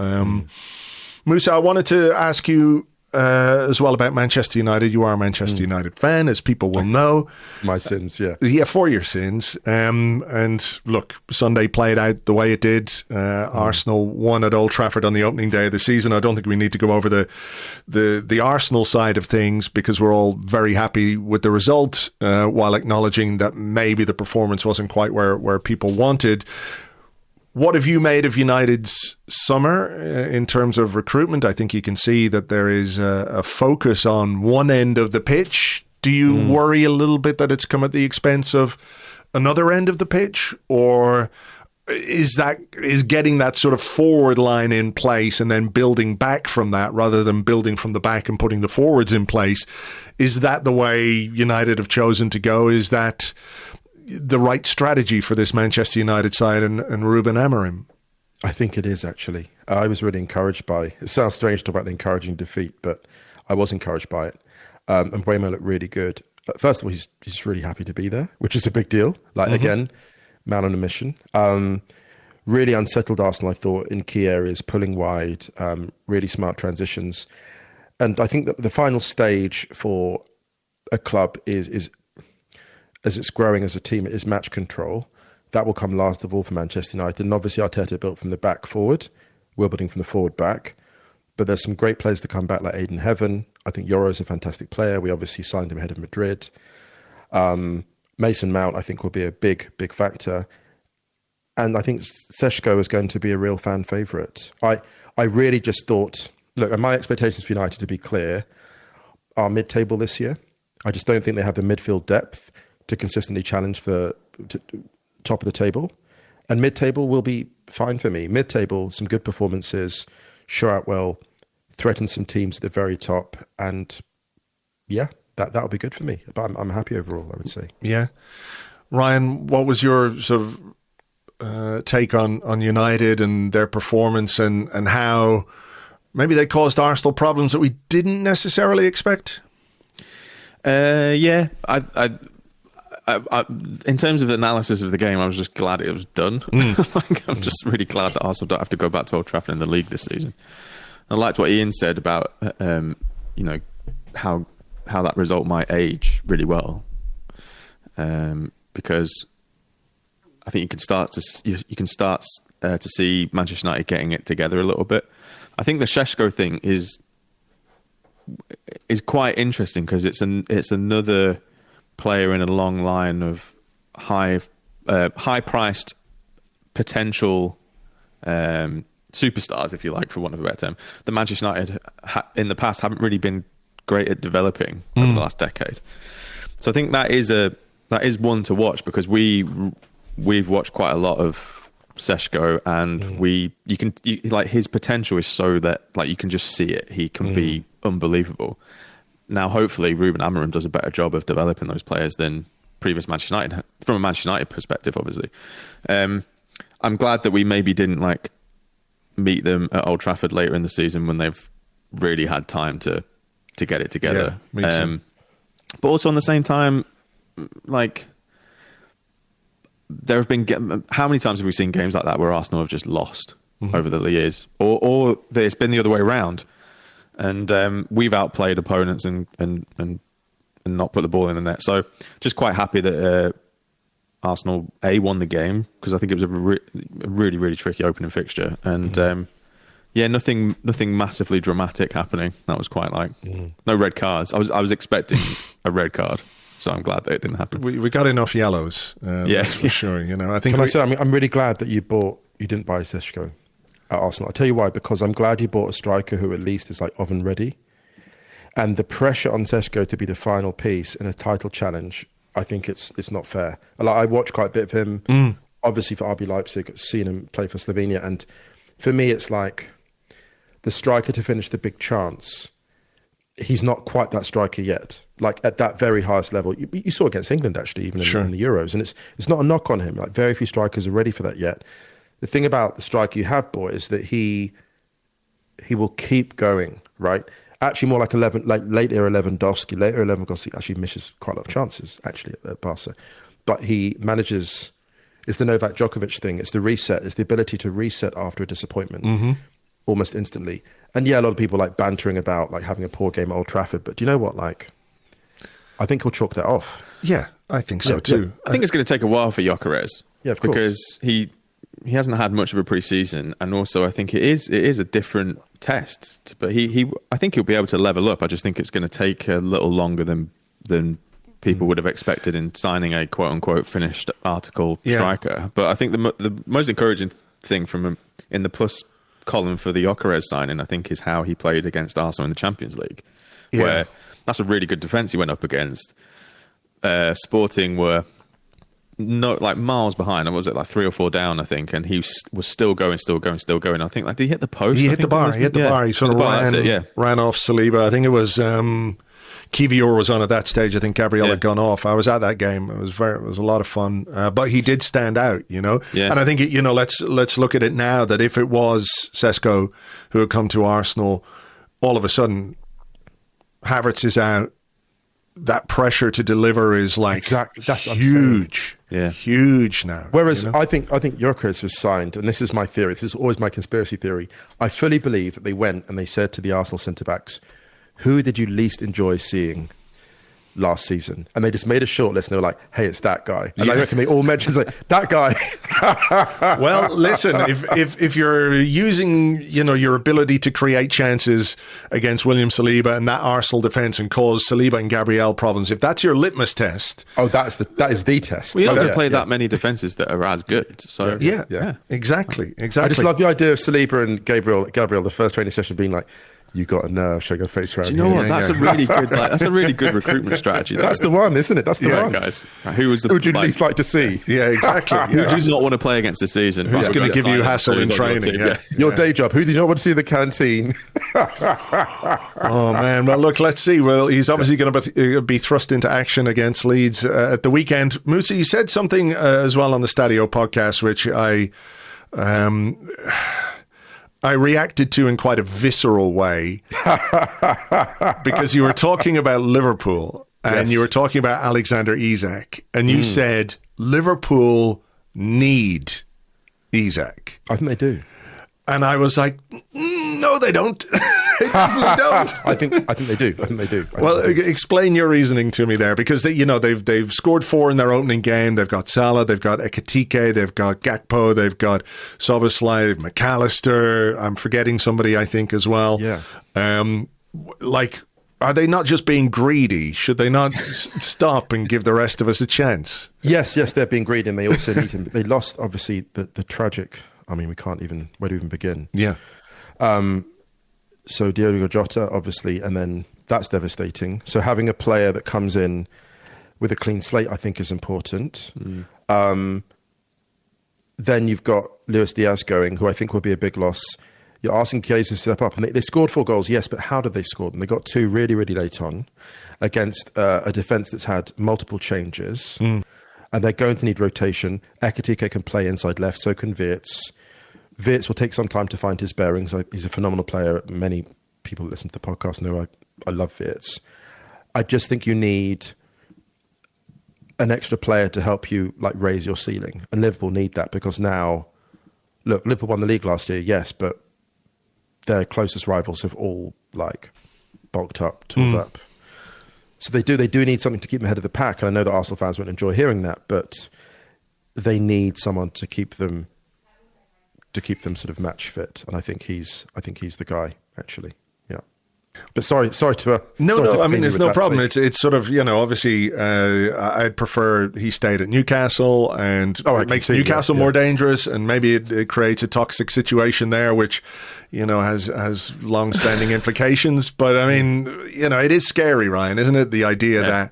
Musa, I wanted to ask you as well about Manchester United. You are a Manchester United fan, as people will know. My sins, yeah. Yeah, for your sins. And look, Sunday played out the way it did. Arsenal won at Old Trafford on the opening day of the season. I don't think we need to go over the Arsenal side of things, because we're all very happy with the result, while acknowledging that maybe the performance wasn't quite where people wanted. What have you made of United's summer in terms of recruitment? I think you can see that there is a focus on one end of the pitch. Do you worry a little bit that it's come at the expense of another end of the pitch? Or is getting that sort of forward line in place and then building back from that, rather than building from the back and putting the forwards in place? Is that the way United have chosen to go? Is that the right strategy for this Manchester United side and Ruben Amorim? I think it is, actually. I was really encouraged by it. Sounds strange to talk about an encouraging defeat, but I was encouraged by it. And Mbeumo looked really good. First of all, he's really happy to be there, which is a big deal. Again, man on a mission. Really unsettled Arsenal, I thought, in key areas, pulling wide, really smart transitions. And I think that the final stage for a club is as it's growing as a team, it is match control. That will come last of all for Manchester United. And obviously Arteta built from the back forward. We're building from the forward back. But there's some great players to come back, like Aiden Heaven. I think Yoro is a fantastic player. We obviously signed him ahead of Madrid. Mason Mount, I think, will be a big, big factor. And I think Seshko is going to be a real fan favourite. I really just thought, look, and my expectations for United, to be clear, are mid-table this year. I just don't think they have the midfield depth to consistently challenge for top of the table. And mid-table will be fine for me. Mid-table, some good performances, show out well, threaten some teams at the very top. And yeah, that'll be good for me. But I'm happy overall, I would say. Yeah. Ryan, what was your sort of take on United and their performance, and how maybe they caused Arsenal problems that we didn't necessarily expect? Yeah, I in terms of analysis of the game, I was just glad it was done. I'm just really glad that Arsenal don't have to go back to Old Trafford in the league this season. I liked what Ian said about how that result might age really well, because I think you can start to see Manchester United getting it together a little bit. I think the Šeško thing is quite interesting, because it's another player in a long line of high-priced potential superstars, if you like, for want of a better term. The Manchester United in the past haven't really been great at developing over the last decade. So I think that is one to watch, because we've watched quite a lot of Šeško, and his potential is so that you can just see it. He can be unbelievable. Now, hopefully, Ruben Amorim does a better job of developing those players than previous Manchester United, from a Manchester United perspective, obviously. I'm glad that we maybe didn't meet them at Old Trafford later in the season, when they've really had time to get it together. Yeah, me too. But also, on the same time, there have been, how many times have we seen games like that where Arsenal have just lost over the years, or it's been the other way around, and we've outplayed opponents and not put the ball in the net. So just quite happy that Arsenal won the game, because I think it was a really, really tricky opening fixture, and nothing massively dramatic happening. That was quite no red cards. I was expecting a red card. So I'm glad that it didn't happen. We got enough yellows, that's for sure. I think. Can I say, I'm really glad that you didn't buy Šeško at Arsenal. I'll tell you why. Because I'm glad you bought a striker who at least is oven ready, and the pressure on Šeško to be the final piece in a title challenge, I think it's not fair. I watched quite a bit of him, obviously for RB Leipzig, seen him play for Slovenia, and for me, it's the striker to finish the big chance. He's not quite that striker yet. At that very highest level, you saw against England, actually, even in the Euros, and it's not a knock on him. Very few strikers are ready for that yet. The thing about the striker you have bought is that he will keep going, right? Actually, more like late era Lewandowski. Later Lewandowski actually misses quite a lot of chances, actually, at Barca, but he manages. It's the Novak Djokovic thing. It's the reset. It's the ability to reset after a disappointment, almost instantly. And yeah, a lot of people like bantering about like having a poor game at Old Trafford. But do you know what? Like, I think he'll chalk that off. Yeah, I think so too. I think it's going to take a while for Gyökeres. Yeah, of course. Because he hasn't had much of a pre-season, and also I think it is a different test. But I think he'll be able to level up. I just think it's going to take a little longer than people would have expected in signing a quote-unquote finished article striker. But I think the most encouraging thing from in the plus column for the Gyökeres signing, I think, is how he played against Arsenal in the Champions League, where that's a really good defence he went up against. Sporting were not like miles behind. What was it, like 3 or 4 down, I think, and he was still going. I think, like, did he hit the post? He hit the bar. He sort of ran off Saliba. I think it was Kivior was on at that stage. I think Gabriel had gone off. I was at that game. It was a lot of fun. But he did stand out, you know. Yeah. And I think let's look at it now that if it was Sesko who had come to Arsenal, all of a sudden Havertz is out. That pressure to deliver is like that's huge. Yeah, huge now. Whereas I think Gyökeres was signed, and this is my theory. This is always my conspiracy theory. I fully believe that they went and they said to the Arsenal centre backs, "Who did you least enjoy seeing last season?" And they just made a short list, and they were like, "Hey, it's that guy." And I reckon they all mentioned like that guy. Well, listen, if you're using your ability to create chances against William Saliba and that Arsenal defence and cause Saliba and Gabriel problems, if that's your litmus test, that is the test. We don't play that many defences that are as good. So yeah, exactly. I just love the idea of Saliba and Gabriel the first training session being like, "You got a nerve, showing your face around." Do you know what? That's a really good. That's a really good recruitment strategy. That's the one, isn't it? That's the one, guys. Who would you least like to see? Yeah, exactly. Who does not want to play against this season? Who's going to give you hassle in training? Your day job. Who do you not want to see in the canteen? Oh man. Well, look. Let's see. Well, he's obviously going to be thrust into action against Leeds at the weekend. Musa, you said something as well on the Stadio podcast, which I reacted to in quite a visceral way because you were talking about Liverpool and you were talking about Alexander Isak, and you said Liverpool need Isak. I think they do. And I was like, no, they don't. They definitely don't. I think they do. Well, explain your reasoning to me there, because they've scored 4 in their opening game. They've got Salah, they've got Ekitike, they've got Gakpo, they've got Szoboszlai, McAllister. I'm forgetting somebody, I think, as well. Yeah. Are they not just being greedy? Should they not stop and give the rest of us a chance? Yes, they're being greedy, and they also need him. They lost, obviously, the tragic. I mean, where do we even begin? Yeah. So Diogo Jota, obviously, and then that's devastating. So having a player that comes in with a clean slate, I think, is important. Then you've got Luis Diaz going, who I think will be a big loss. You're asking Chiesa to step up. And they scored 4 goals, yes, but how did they score them? They got 2 really, really late on against a defence that's had multiple changes. And they're going to need rotation. Ekitike can play inside left, so can Wirtz. Wirtz will take some time to find his bearings. He's a phenomenal player. Many people that listen to the podcast know I love Wirtz. I just think you need an extra player to help you raise your ceiling. And Liverpool need that, because now, look, Liverpool won the league last year, yes, but their closest rivals have all bulked up, tooled up. So they do need something to keep them ahead of the pack. And I know that Arsenal fans won't enjoy hearing that, but they need someone to keep them sort of match fit. And I think he's the guy, actually. Yeah. But sorry to I mean, there's no problem. It's sort of, obviously I'd prefer he stayed at Newcastle, and it makes Newcastle more dangerous, and maybe it creates a toxic situation there, which has long-standing implications. But I mean, it is scary, Ryan, isn't it? The idea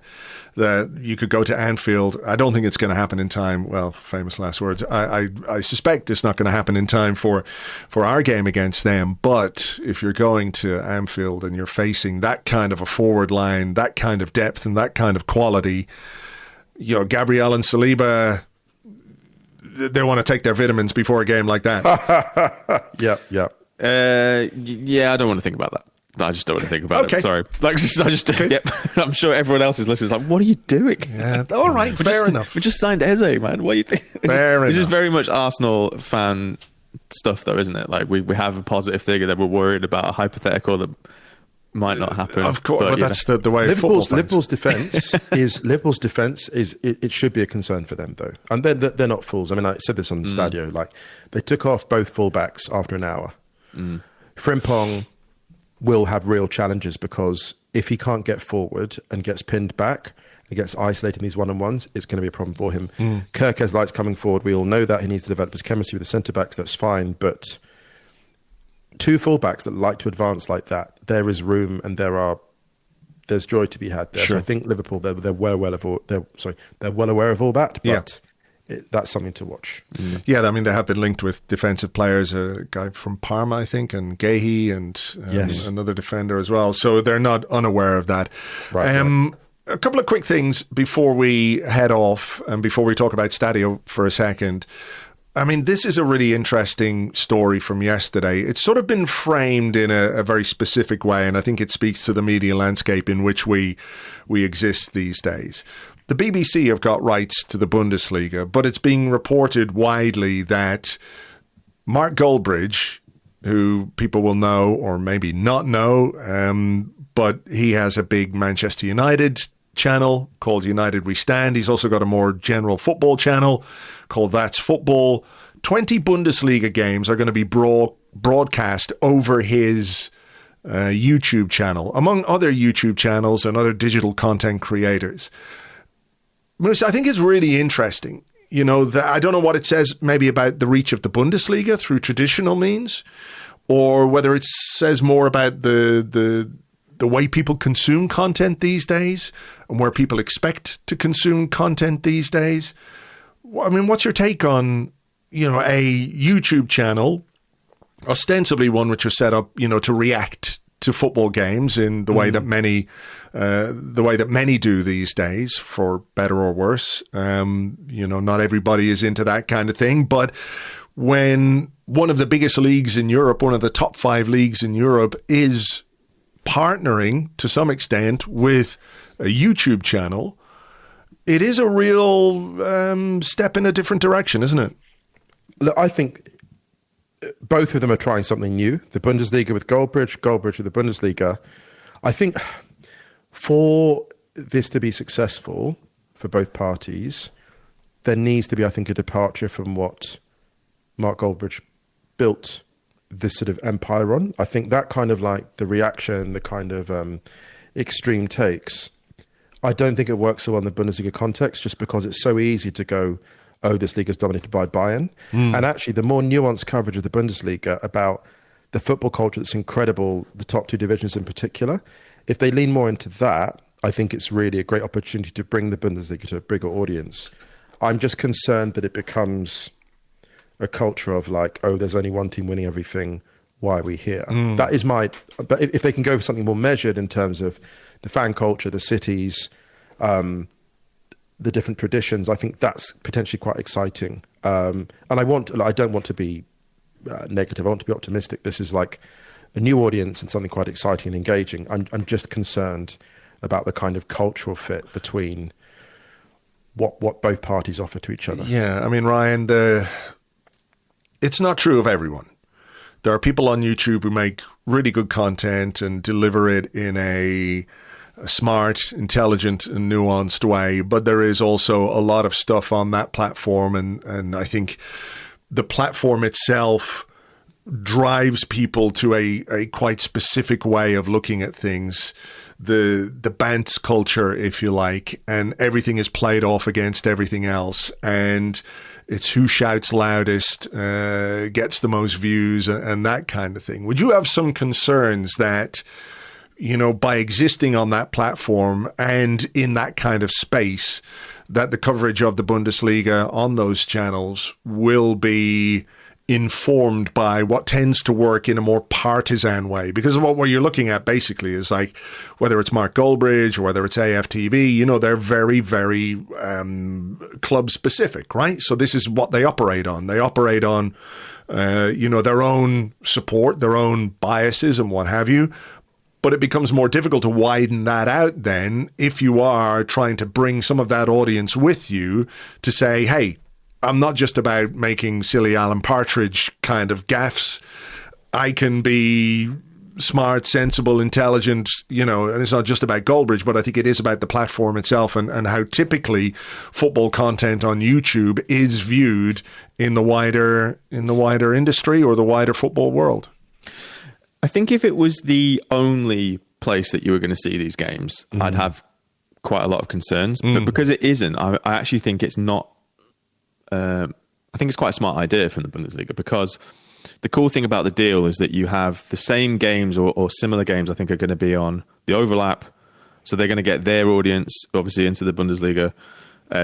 that you could go to Anfield. I don't think it's going to happen in time. Well, famous last words. I suspect it's not going to happen in time for our game against them. But if you're going to Anfield and you're facing that kind of a forward line, that kind of depth and that kind of quality, Gabriel and Saliba, they want to take their vitamins before a game like that. Yeah. Yeah, I don't want to think about that. I just don't want to think about it. Sorry. I'm sure everyone else is listening. What are you doing? Yeah, all right, fair enough. We just signed Eze, man. What are you thinking? Fair enough. This is very much Arsenal fan stuff, though, isn't it? Like we have a positive figure that we're worried about a hypothetical that might not happen. Of course, but that's the way Liverpool's defence is it should be a concern for them, though, and they're not fools. I mean, I said this on the Stadio. Like, they took off both fullbacks after an hour. Frimpong will have real challenges because if he can't get forward and gets pinned back and gets isolated in these one-on-ones, it's going to be a problem for him. Kirkes likes coming forward. We all know that. He needs to develop his chemistry with the centre-backs. That's fine. But two fullbacks that like to advance like that, there is room and there's joy to be had there. Sure. So I think Liverpool, they're well aware of all that, but that's something to watch. Yeah, I mean, they have been linked with defensive players, a guy from Parma, I think, and Gehi, and another defender as well. So they're not unaware of that. Right. A couple of quick things before we head off and before we talk about Stadio for a second. I mean, this is a really interesting story from yesterday. It's sort of been framed in a very specific way, and I think it speaks to the media landscape in which we exist these days. The BBC have got rights to the Bundesliga, but it's being reported widely that Mark Goldbridge, who people will know or maybe not know, but he has a big Manchester United channel called United We Stand. He's also got a more general football channel called That's Football. 20 Bundesliga games are going to be broadcast over his YouTube channel, among other YouTube channels and other digital content creators. Musa, I think it's really interesting. You know, I don't know what it says maybe about the reach of the Bundesliga through traditional means, or whether it says more about the way people consume content these days and where people expect to consume content these days. I mean, what's your take on, you know, a YouTube channel, ostensibly one which was set up, you know, to react to football games in the way that many do these days, for better or worse. You know, not everybody is into that kind of thing, but when one of the biggest leagues in Europe, one of the top 5 leagues in Europe, is partnering to some extent with a YouTube channel, it is a real step in a different direction, isn't it? Look, I think both of them are trying something new. The Bundesliga with Goldbridge with the Bundesliga. I think for this to be successful for both parties, there needs to be, I think, a departure from what Mark Goldbridge built this sort of empire on. I think that kind of like the reaction, the kind of extreme takes, I don't think it works so well in the Bundesliga context, just because it's so easy to go, oh, this league is dominated by Bayern. And actually, the more nuanced coverage of the Bundesliga about the football culture that's incredible, the top 2 divisions in particular, if they lean more into that, I think it's really a great opportunity to bring the Bundesliga to a bigger audience. I'm just concerned that it becomes a culture of like, oh, there's only one team winning everything, why are we here? That is but if they can go for something more measured in terms of the fan culture, the cities, the different traditions, I think that's potentially quite exciting. And I don't want to be negative. I want to be optimistic. This is like a new audience and something quite exciting and engaging. I'm just concerned about the kind of cultural fit between what both parties offer to each other. Yeah, I mean, Ryan, it's not true of everyone. There are people on YouTube who make really good content and deliver it in a smart, intelligent and nuanced way, but there is also a lot of stuff on that platform, and I think the platform itself drives people to a quite specific way of looking at things, the Bants culture, if you like, and everything is played off against everything else, and it's who shouts loudest, gets the most views, and that kind of thing. Would you have some concerns that, you know, by existing on that platform and in that kind of space, that the coverage of the Bundesliga on those channels will be informed by what tends to work in a more partisan way? Because what you're looking at basically is like, whether it's Mark Goldbridge or whether it's AFTV, you know, they're very, very club specific, right? So this is what they operate on. They operate on, you know, their own support, their own biases and what have you. But it becomes more difficult to widen that out then if you are trying to bring some of that audience with you to say, hey, I'm not just about making silly Alan Partridge kind of gaffes. I can be smart, sensible, intelligent, and it's not just about Goldbridge, but I think it is about the platform itself and how typically football content on YouTube is viewed in the wider industry or the wider football world. I think if it was the only place that you were going to see these games, I'd have quite a lot of concerns. But because it isn't, I actually think it's not. I think it's quite a smart idea from the Bundesliga, because the cool thing about the deal is that you have the same games or similar games, I think, are going to be on the overlap. So they're going to get their audience, obviously, into the Bundesliga,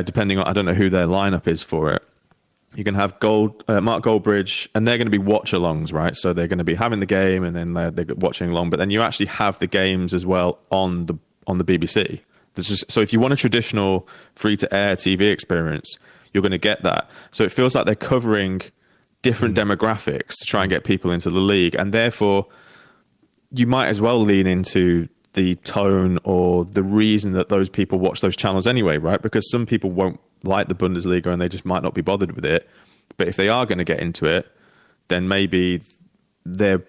depending on, I don't know who their lineup is for it. You can have Mark Goldbridge, and they're going to be watch-alongs, right? So they're going to be having the game, and then they're watching along. But then you actually have the games as well on the BBC. So if you want a traditional free-to-air TV experience, you're going to get that. So it feels like they're covering different demographics to try and get people into the league, and therefore you might as well lean into the tone or the reason that those people watch those channels anyway, right? Because some people won't like the Bundesliga and they just might not be bothered with it. But if they are going to get into it, then maybe their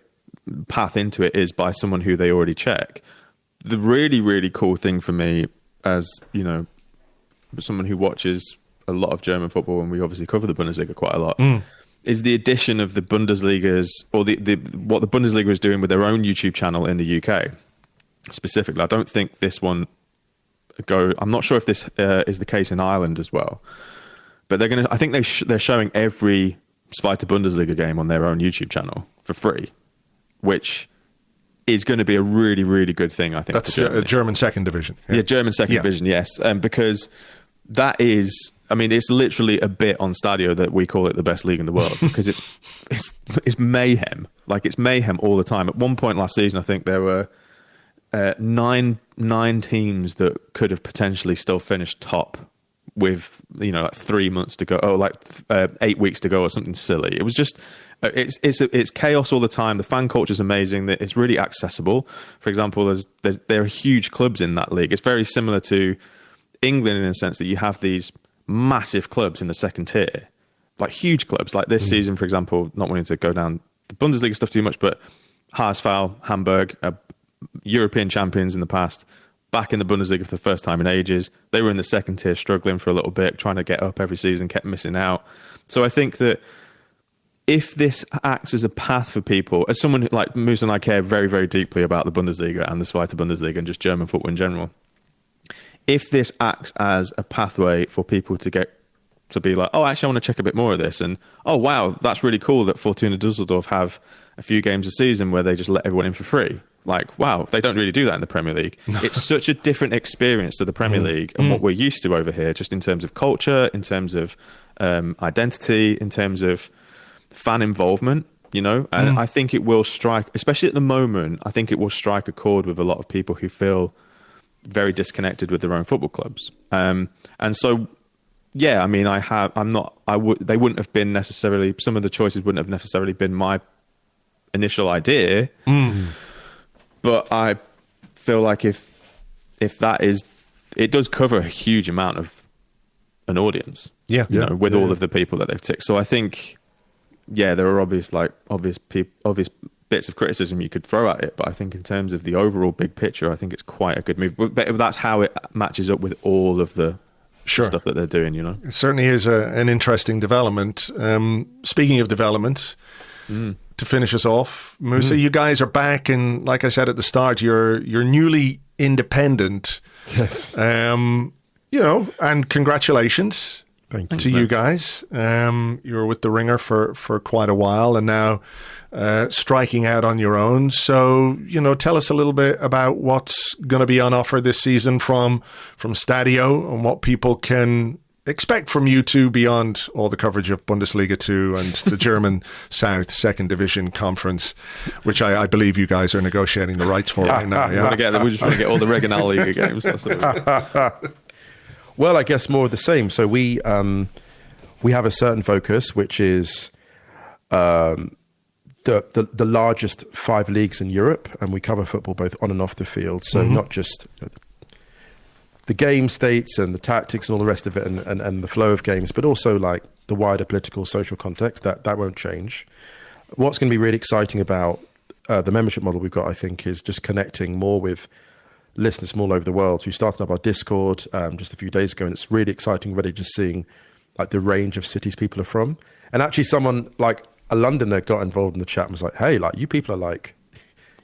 path into it is by someone who they already check. The really, really cool thing for me, as someone who watches a lot of German football, and we obviously cover the Bundesliga quite a lot, is the addition of the Bundesligas, or what the Bundesliga is doing with their own YouTube channel in the UK specifically. I don't think this one I'm not sure if this is the case in Ireland as well, but they're going to. I think they're showing every Zweite Bundesliga game on their own YouTube channel for free, which is going to be a really, really good thing. I think that's German second division. Yeah, German second division. Yes, because that is. I mean, it's literally a bit on Stadio that we call it the best league in the world, because it's mayhem. Like, it's mayhem all the time. At one point last season, I think there were nine teams that could have potentially still finished top with, like 3 months to go, 8 weeks to go, or something silly. It was just it's chaos all the time. The fan culture is amazing. It's really accessible. For example, there are huge clubs in that league. It's very similar to England in a sense that you have these massive clubs in the second tier, like huge clubs. Like this season, for example, not wanting to go down the Bundesliga stuff too much, but HSV, Hamburg, European champions in the past, back in the Bundesliga for the first time in ages. They were in the second tier, struggling for a little bit, trying to get up every season, kept missing out. So I think that if this acts as a path for people, as someone like Musa and I care very, very deeply about the Bundesliga and the Zweite Bundesliga and just German football in general, if this acts as a pathway for people to get to be like, oh, actually, I want to check a bit more of this, and oh, wow, that's really cool that Fortuna Dusseldorf have a few games a season where they just let everyone in for free. Like, wow, they don't really do that in the Premier League. It's such a different experience to the Premier League and what we're used to over here, just in terms of culture, in terms of identity, in terms of fan involvement, and I think it will strike, especially at the moment, I think it will strike a chord with a lot of people who feel very disconnected with their own football clubs. And so, yeah, I mean, they wouldn't have been necessarily, some of the choices wouldn't have necessarily been my initial idea. But I feel like if that is, it does cover a huge amount of an audience, with all of the people that they've ticked. So I think, there are obvious bits of criticism you could throw at it, but I think in terms of the overall big picture, I think it's quite a good move. But that's how it matches up with all of the stuff that they're doing, It certainly is an interesting development. Speaking of development, to finish us off, Musa, you guys are back, and like I said at the start, you're newly independent. Yes. And congratulations. Thank you. You guys. You were with the Ringer for quite a while, and now striking out on your own. So, tell us a little bit about what's going to be on offer this season from Stadio, and what people can expect from you two beyond all the coverage of Bundesliga 2 and the German South Second Division Conference, which I believe you guys are negotiating the rights for right now. Yeah? We just want to get all the Regionalliga games. That's what well, I guess more of the same. So we have a certain focus, which is the largest 5 leagues in Europe, and we cover football both on and off the field. So not just the game states and the tactics and all the rest of it, and the flow of games, but also like the wider political, social context. That won't change. What's going to be really exciting about the membership model we've got, I think, is just connecting more with listeners from all over the world. So we started up our Discord just a few days ago, and it's really exciting already just seeing like the range of cities people are from. And actually someone like a Londoner got involved in the chat and was like, hey, like you people are like,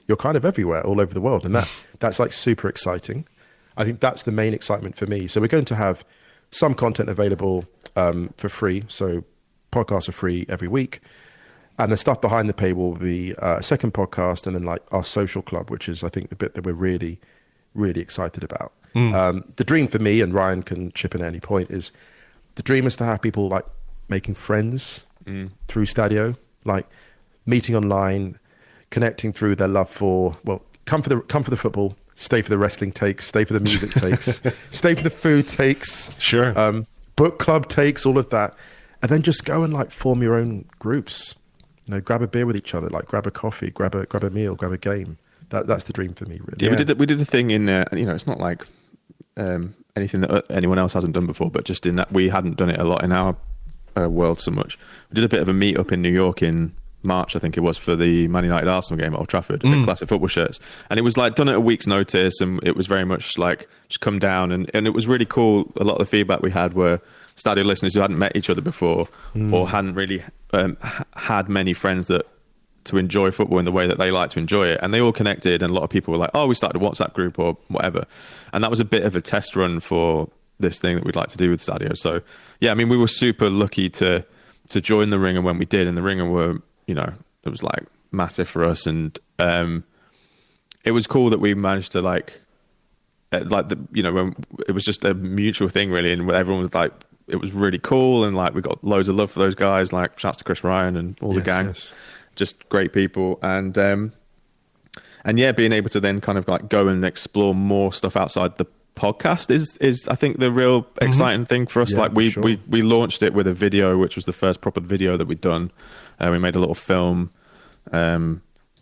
you're kind of everywhere all over the world. And that's like super exciting. I think that's the main excitement for me. So we're going to have some content available for free. So podcasts are free every week. And the stuff behind the paywall will be a second podcast and then like our social club, which is, I think, the bit that we're really, really excited about. The dream for me, and Ryan can chip in at any point, is the dream is to have people like making friends through Stadio, like meeting online, connecting through their love for, well, come for the football, stay for the wrestling takes, stay for the music takes, stay for the food takes, Sure. Book club takes, all of that, and then just go and like form your own groups. You know, grab a beer with each other, like grab a coffee, grab a meal, grab a game. That's the dream for me, really. Yeah, we did a thing in, it's not like anything that anyone else hasn't done before, but just in that we hadn't done it a lot in our world so much. We did a bit of a meet up in New York in March, I think it was, for the Man United Arsenal game at Old Trafford, the classic football shirts. And it was like done at a week's notice, and it was very much like just come down, and it was really cool. A lot of the feedback we had were Stadio listeners who hadn't met each other before or hadn't really had many friends that to enjoy football in the way that they like to enjoy it, and they all connected, and a lot of people were like, oh, we started a WhatsApp group or whatever. And that was a bit of a test run for this thing that we'd like to do with Stadio. So yeah, I mean, we were super lucky to join the Ringer when we did, and the Ringer were, you know, it was like massive for us, and it was cool that we managed to when it was just a mutual thing really, and everyone was like, it was really cool, and like we got loads of love for those guys, like shouts to Chris Ryan and all the gang. Just great people, and yeah, being able to then kind of like go and explore more stuff outside the podcast is I think the real exciting thing for us. Like we launched it with a video, which was the first proper video that we'd done. We made a little film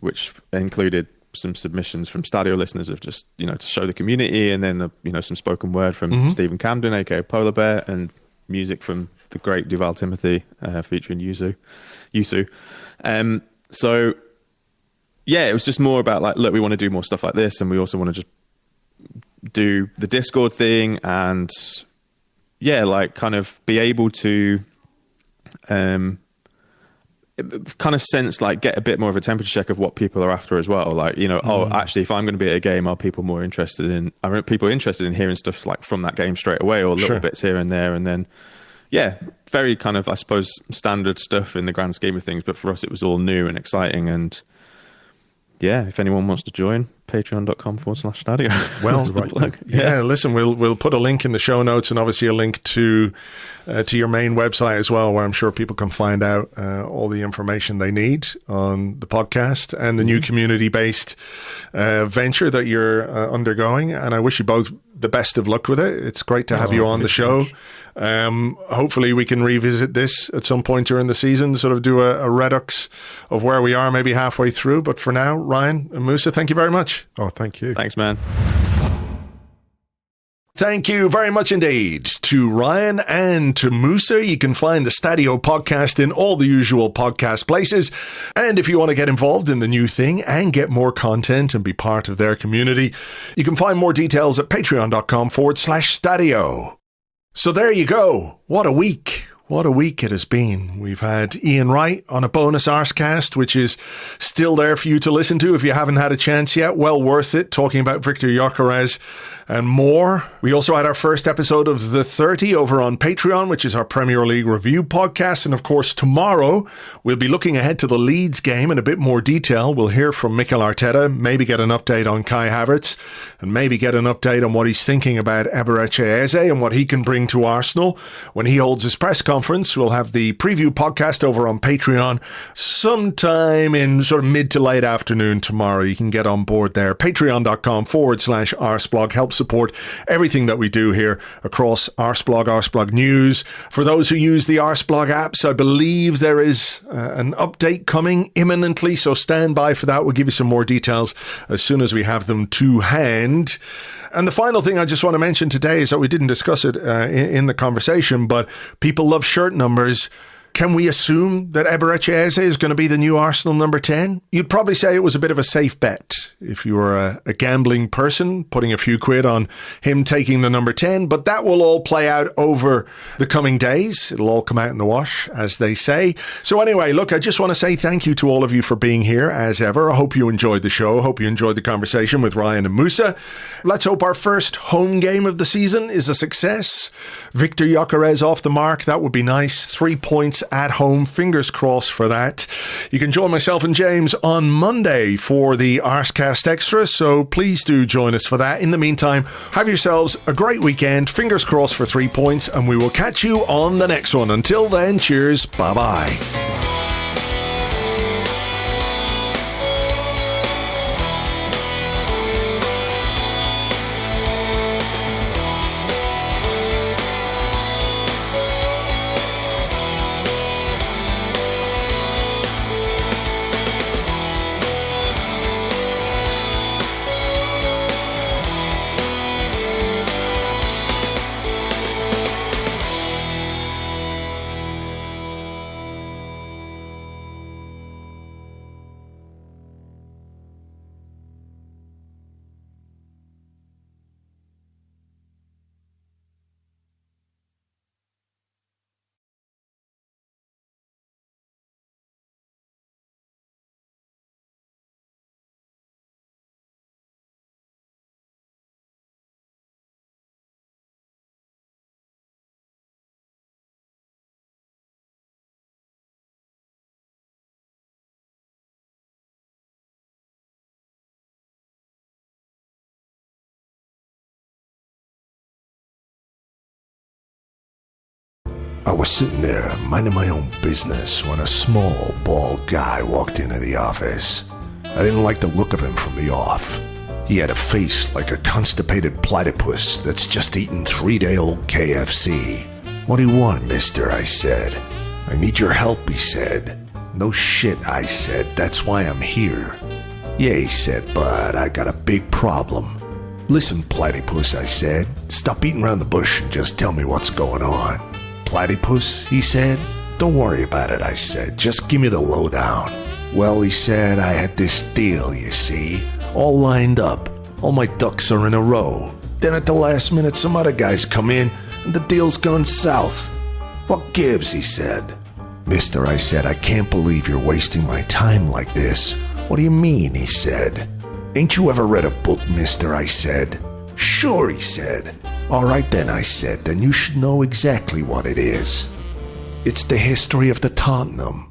which included some submissions from Stadio listeners of just, you know, to show the community, and then some spoken word from Stephen Camden, aka Polar Bear, and music from the great Duval Timothy featuring Yusu. So yeah, it was just more about like, look, we want to do more stuff like this, and we also want to just do the Discord thing, and yeah, like kind of be able to kind of sense, like get a bit more of a temperature check of what people are after as well. Like, you know, oh, actually, if I'm going to be at a game, are people interested in hearing stuff like from that game straight away, or little bits here and there, and then yeah, very kind of, I suppose, standard stuff in the grand scheme of things. But for us, it was all new and exciting. And yeah, if anyone wants to join, patreon.com/Stadio. Well, yeah, listen, we'll put a link in the show notes, and obviously a link to your main website as well, where I'm sure people can find out all the information they need on the podcast and the new community-based venture that you're undergoing. And I wish you both the best of luck with it. It's great to have you on the show. Hopefully we can revisit this at some point during the season, sort of do a redux of where we are maybe halfway through. But for now, Ryan and Musa, thank you very much. Oh, thank you. Thanks, man. Thank you very much indeed to Ryan and to Musa. You can find the Stadio podcast in all the usual podcast places. And if you want to get involved in the new thing and get more content and be part of their community, you can find more details at patreon.com/Stadio. So there you go. What a week. What a week it has been. We've had Ian Wright on a bonus Arsecast, which is still there for you to listen to if you haven't had a chance yet. Well worth it, talking about Victor Gyökeres and more. We also had our first episode of The 30 over on Patreon, which is our Premier League review podcast. And of course, tomorrow we'll be looking ahead to the Leeds game in a bit more detail. We'll hear from Mikel Arteta, maybe get an update on Kai Havertz, and maybe get an update on what he's thinking about Eberechi Eze and what he can bring to Arsenal when he holds his press conference. We'll have the preview podcast over on Patreon sometime in sort of mid to late afternoon tomorrow. You can get on board there. Patreon.com/Arseblog helps support everything that we do here across Arseblog, Arseblog News. For those who use the Arseblog apps, I believe there is an update coming imminently, so stand by for that. We'll give you some more details as soon as we have them to hand. And the final thing I just want to mention today is that we didn't discuss it in the conversation, but people love shirt numbers. Can we assume that Eberechi Eze is going to be the new Arsenal number 10? You'd probably say it was a bit of a safe bet if you were a gambling person, putting a few quid on him taking the number 10. But that will all play out over the coming days. It'll all come out in the wash, as they say. So anyway, look, I just want to say thank you to all of you for being here, as ever. I hope you enjoyed the show. I hope you enjoyed the conversation with Ryan and Musa. Let's hope our first home game of the season is a success. Victor Gyökeres off the mark. That would be nice. 3 points at home. Fingers crossed for that. You can join myself and James on Monday for the Arsecast Extra, so please do join us for that. In the meantime, have yourselves a great weekend. Fingers crossed for 3 points, and we will catch you on the next one. Until then, cheers. Bye-bye. I was sitting there, minding my own business, when a small, bald guy walked into the office. I didn't like the look of him from the off. He had a face like a constipated platypus that's just eaten 3-day-old KFC. "What do you want, mister?" I said. "I need your help," he said. "No shit," I said. "That's why I'm here." "Yeah," he said, "but I got a big problem." "Listen, platypus," I said. "Stop beating around the bush and just tell me what's going on." "Platypus," he said. "Don't worry about it," I said. "Just give me the lowdown." "Well," he said, "I had this deal, you see, all lined up. All my ducks are in a row. Then at the last minute, some other guys come in, and the deal's gone south." "What gives?" he said. "Mister," I said, "I can't believe you're wasting my time like this." "What do you mean?" he said. "Ain't you ever read a book, mister?" I said. "Sure," he said. "All right then," I said, "then you should know exactly what it is. It's the history of the Tottenham.